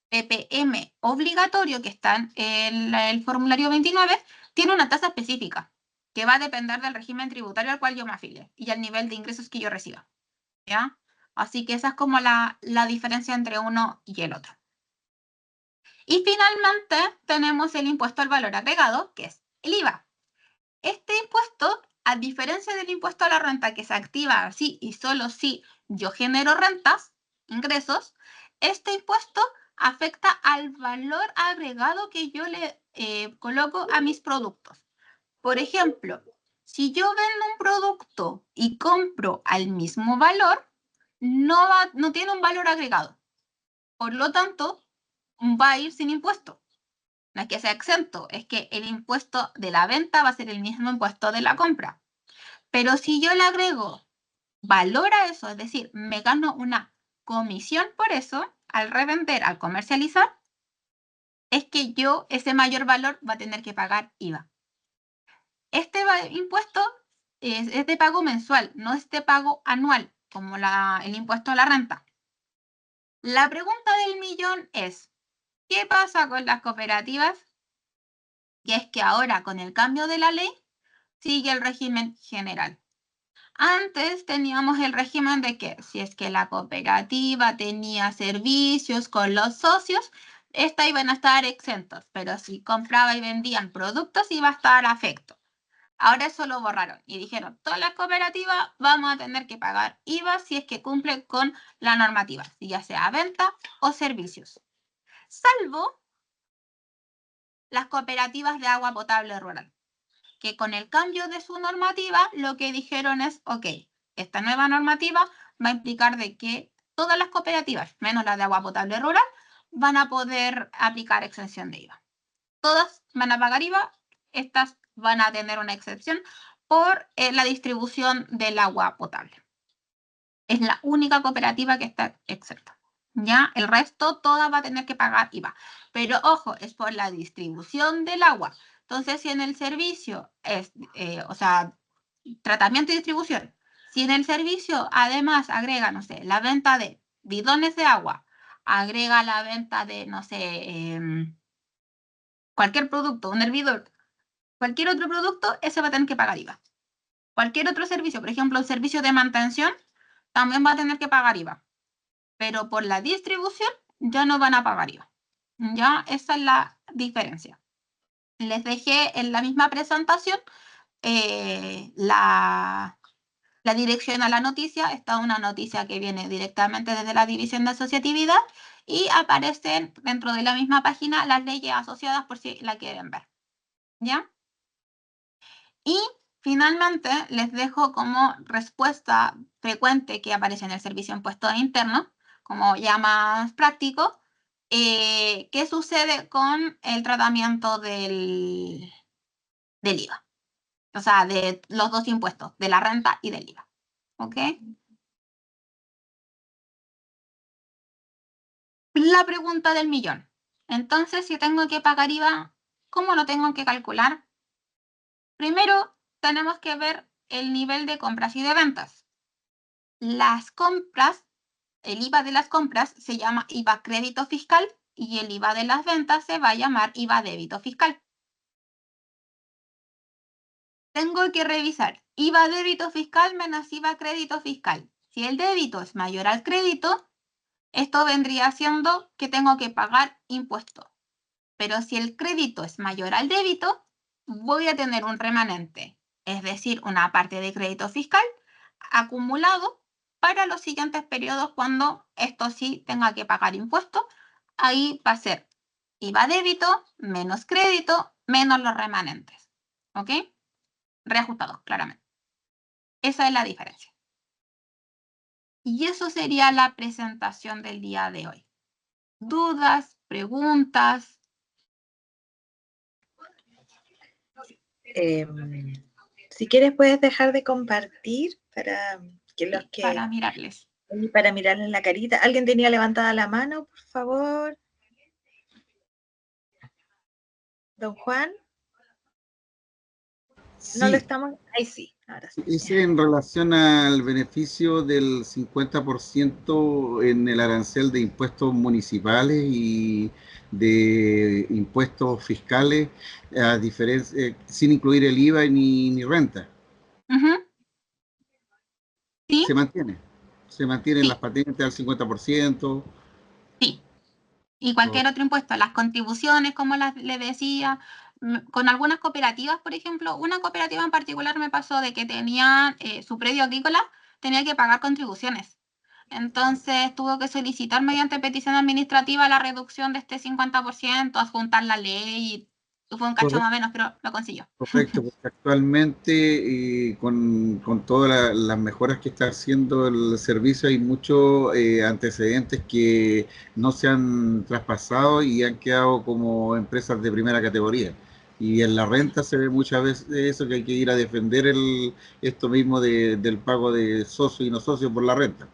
PPM obligatorio que está en el formulario 29 tiene una tasa específica que va a depender del régimen tributario al cual yo me afilie y al nivel de ingresos que yo reciba, ¿ya? Así que esa es como la diferencia entre uno y el otro. Y finalmente tenemos el impuesto al valor agregado, que es el IVA. Este impuesto, a diferencia del impuesto a la renta que se activa así y solo si yo genero rentas, ingresos, este impuesto afecta al valor agregado que yo le coloco a mis productos. Por ejemplo, si yo vendo un producto y compro al mismo valor, no tiene un valor agregado. Por lo tanto, va a ir sin impuesto. No es que sea exento, es que el impuesto de la venta va a ser el mismo impuesto de la compra. Pero si yo le agrego valor a eso, es decir, me gano una comisión por eso, al revender, al comercializar, es que yo ese mayor valor va a tener que pagar IVA. Este impuesto es de pago mensual, no es de pago anual, como el impuesto a la renta. La pregunta del millón es, ¿qué pasa con las cooperativas? Y es que ahora, con el cambio de la ley, sigue el régimen general. Antes teníamos el régimen de que si es que la cooperativa tenía servicios con los socios, esta iban a estar exentos, pero si compraba y vendían productos iba a estar afecto. Ahora eso lo borraron y dijeron, todas las cooperativas vamos a tener que pagar IVA si es que cumplen con la normativa, ya sea venta o servicios. Salvo las cooperativas de agua potable rural, que con el cambio de su normativa lo que dijeron es, ok, esta nueva normativa va a implicar de que todas las cooperativas, menos la de agua potable rural, van a poder aplicar exención de IVA. Todas van a pagar IVA, estas van a tener una excepción por la distribución del agua potable. Es la única cooperativa que está exenta. ¿Ya? El resto, todas va a tener que pagar IVA. Pero ojo, es por la distribución del agua. Entonces, si en el servicio es, o sea, tratamiento y distribución, si en el servicio además agrega, no sé, la venta de bidones de agua, agrega la venta de, no sé, cualquier producto, un hervidor, cualquier otro producto, ese va a tener que pagar IVA. Cualquier otro servicio, por ejemplo, el servicio de mantención, también va a tener que pagar IVA. Pero por la distribución ya no van a pagar IVA. ¿Ya? Esa es la diferencia. Les dejé en la misma presentación la dirección a la noticia. Está una noticia que viene directamente desde la División de Asociatividad y aparecen dentro de la misma página las leyes asociadas por si la quieren ver. ¿Ya? Y finalmente les dejo como respuesta frecuente que aparece en el servicio de impuestos internos, como ya más práctico, qué sucede con el tratamiento del IVA. O sea, de los dos impuestos, de la renta y del IVA. ¿Ok? La pregunta del millón. Entonces, si tengo que pagar IVA, ¿cómo lo tengo que calcular? Primero, tenemos que ver el nivel de compras y de ventas. Las compras, el IVA de las compras se llama IVA crédito fiscal y el IVA de las ventas se va a llamar IVA débito fiscal. Tengo que revisar IVA débito fiscal menos IVA crédito fiscal. Si el débito es mayor al crédito, esto vendría siendo que tengo que pagar impuesto. Pero si el crédito es mayor al débito, voy a tener un remanente, es decir, una parte de crédito fiscal acumulado para los siguientes periodos cuando esto sí tenga que pagar impuestos. Ahí va a ser IVA débito menos crédito menos los remanentes. ¿Ok? Reajustados, claramente. Esa es la diferencia. Y eso sería la presentación del día de hoy. ¿Dudas? ¿Preguntas? Si quieres puedes dejar de compartir para que los que... Para mirarles. Para mirarles la carita. ¿Alguien tenía levantada la mano, por favor? Don Juan. Sí, No lo estamos... Ahí sí, ahora sí. es en relación al beneficio del 50% en el arancel de impuestos municipales y de impuestos fiscales, a diferencia, sin incluir el IVA ni renta. ¿Sí? Se mantienen Sí. las patentes al 50%. Sí. Y cualquier otro impuesto, las contribuciones, como le decía, con algunas cooperativas, por ejemplo, una cooperativa en particular me pasó de que tenía su predio agrícola, tenía que pagar contribuciones. Entonces tuvo que solicitar mediante petición administrativa la reducción de este 50%, adjuntar la ley, y fue un cacho más o menos, pero lo consiguió. Correcto, porque actualmente con todas las mejoras que está haciendo el servicio hay muchos antecedentes que no se han traspasado y han quedado como empresas de primera categoría. Y en la renta se ve muchas veces eso, que hay que ir a defender esto mismo del pago de socio y no socio por la renta.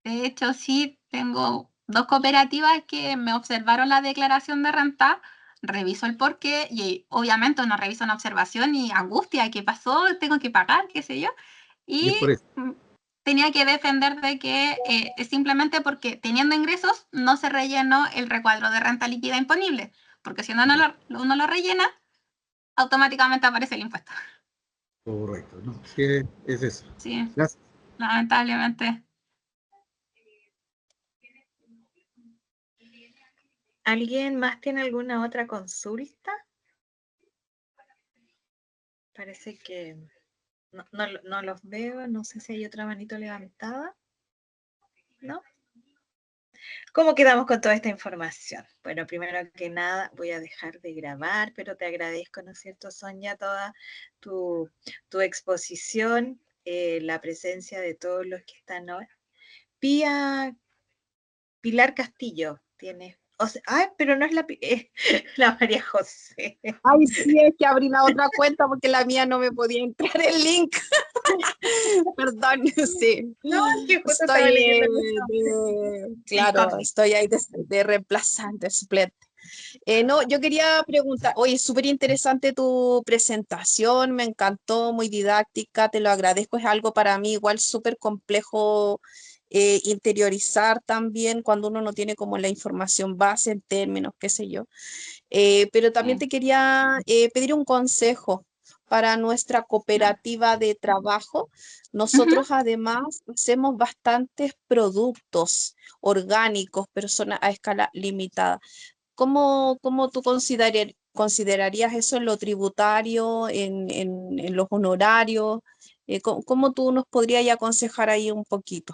De hecho, sí, tengo 2 cooperativas que me observaron la declaración de renta, reviso el porqué y obviamente uno revisa una observación y angustia, ¿qué pasó? ¿Tengo que pagar? ¿Qué sé yo? Y es Y por eso. tenía que defender de que es simplemente porque teniendo ingresos no se rellenó el recuadro de renta líquida imponible, porque si uno no lo rellena, automáticamente aparece el impuesto. Correcto, ¿no? Sí, es eso. Sí, Gracias. lamentablemente. ¿Alguien más tiene alguna otra consulta? Parece que no los veo, no sé si hay otra manito levantada. ¿No? ¿Cómo quedamos con toda esta información? Bueno, primero que nada voy a dejar de grabar, pero te agradezco, ¿no es cierto, Sonia, toda tu exposición, la presencia de todos los que están hoy. Pilar Castillo tiene... ay, pero no es la María José. Ay, sí, es que abrí la otra cuenta porque la mía no me podía entrar el link. Perdón, sí. No, es que justo estaba leyendo claro, estoy ahí de reemplazante, suplente. No, yo quería preguntar, oye, súper interesante tu presentación, me encantó, muy didáctica, te lo agradezco, es algo para mí igual súper complejo interiorizar también cuando uno no tiene como la información base en términos, qué sé yo. Pero también te quería pedir un consejo para nuestra cooperativa de trabajo. Nosotros además hacemos bastantes productos orgánicos, pero son a escala limitada. ¿Cómo tú considerarías eso en lo tributario, en los honorarios? ¿Cómo tú nos podrías aconsejar ahí un poquito?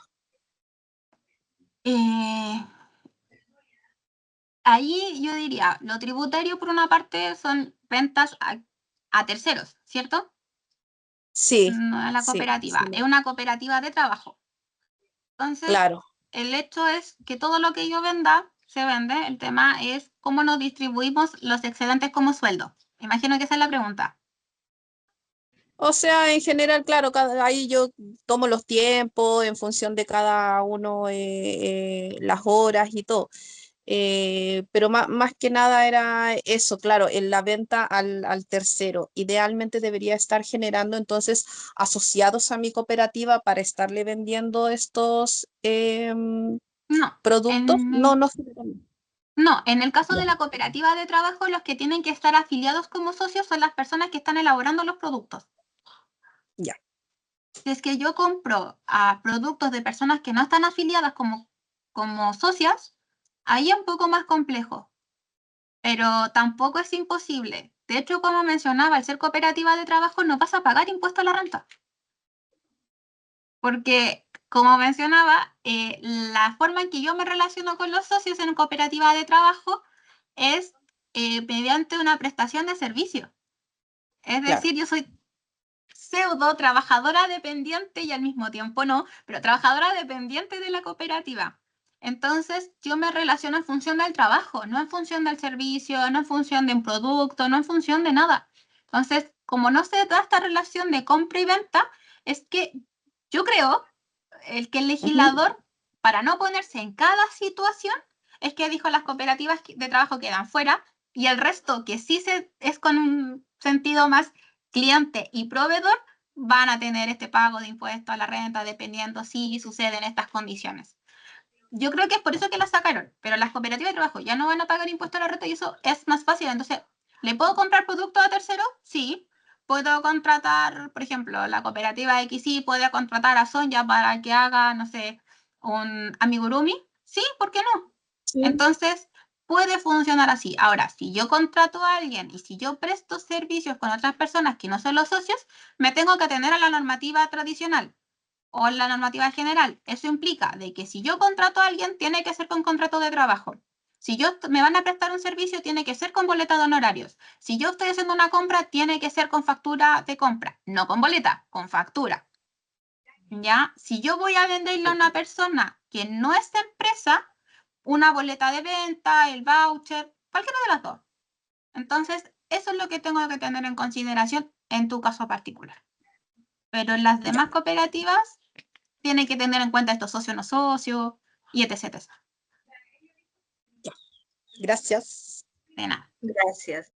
Ahí yo diría, lo tributario por una parte son ventas a terceros, ¿cierto? Sí. No es la cooperativa, es una cooperativa de trabajo. Entonces, claro. El hecho es que todo lo que yo venda, se vende. El tema es cómo nos distribuimos los excedentes como sueldo. Imagino que esa es la pregunta. O sea, en general, claro, ahí yo tomo los tiempos en función de cada uno, las horas y todo. Pero más que nada era eso, claro, en la venta al tercero. Idealmente debería estar generando entonces asociados a mi cooperativa para estarle vendiendo estos productos. No, en el caso de la cooperativa de trabajo, los que tienen que estar afiliados como socios son las personas que están elaborando los productos. Ya. Si es que yo compro a productos de personas que no están afiliadas como socias, ahí es un poco más complejo. pero tampoco es imposible. De hecho, como mencionaba, al ser cooperativa de trabajo no vas a pagar impuesto a la renta. Porque, como mencionaba, la forma en que yo me relaciono con los socios en cooperativa de trabajo es mediante una prestación de servicio. Es Claro. decir, yo soy pseudo trabajadora dependiente y al mismo tiempo no, pero trabajadora dependiente de la cooperativa. Entonces, yo me relaciono en función del trabajo, no en función del servicio, no en función de un producto, no en función de nada. Entonces, como no se da esta relación de compra y venta, es que yo creo que el legislador, para no ponerse en cada situación, es que dijo las cooperativas de trabajo quedan fuera y el resto, que sí es con un sentido más cliente y proveedor, van a tener este pago de impuesto a la renta dependiendo si suceden estas condiciones. Yo creo que es por eso que la sacaron, pero las cooperativas de trabajo ya no van a pagar impuesto a la renta y eso es más fácil. Entonces, ¿le puedo comprar productos a terceros? Sí. Puedo contratar, por ejemplo, la cooperativa XY puede contratar a Sonja para que haga, no sé, un amigurumi. Sí, ¿por qué no? Sí. Entonces, puede funcionar así. Ahora, si yo contrato a alguien y si yo presto servicios con otras personas que no son los socios, me tengo que atener a la normativa tradicional o la normativa general. Eso implica de que si yo contrato a alguien, tiene que ser con contrato de trabajo. Si me van a prestar un servicio, tiene que ser con boleta de honorarios. Si yo estoy haciendo una compra, tiene que ser con factura de compra. No con boleta, con factura. ¿Ya? Si yo voy a venderle a una persona que no es empresa, una boleta de venta, el voucher, cualquiera de las dos. Entonces, eso es lo que tengo que tener en consideración en tu caso particular. Pero en las demás cooperativas, tiene que tener en cuenta estos socios no socios y etc. Gracias. De nada. Gracias.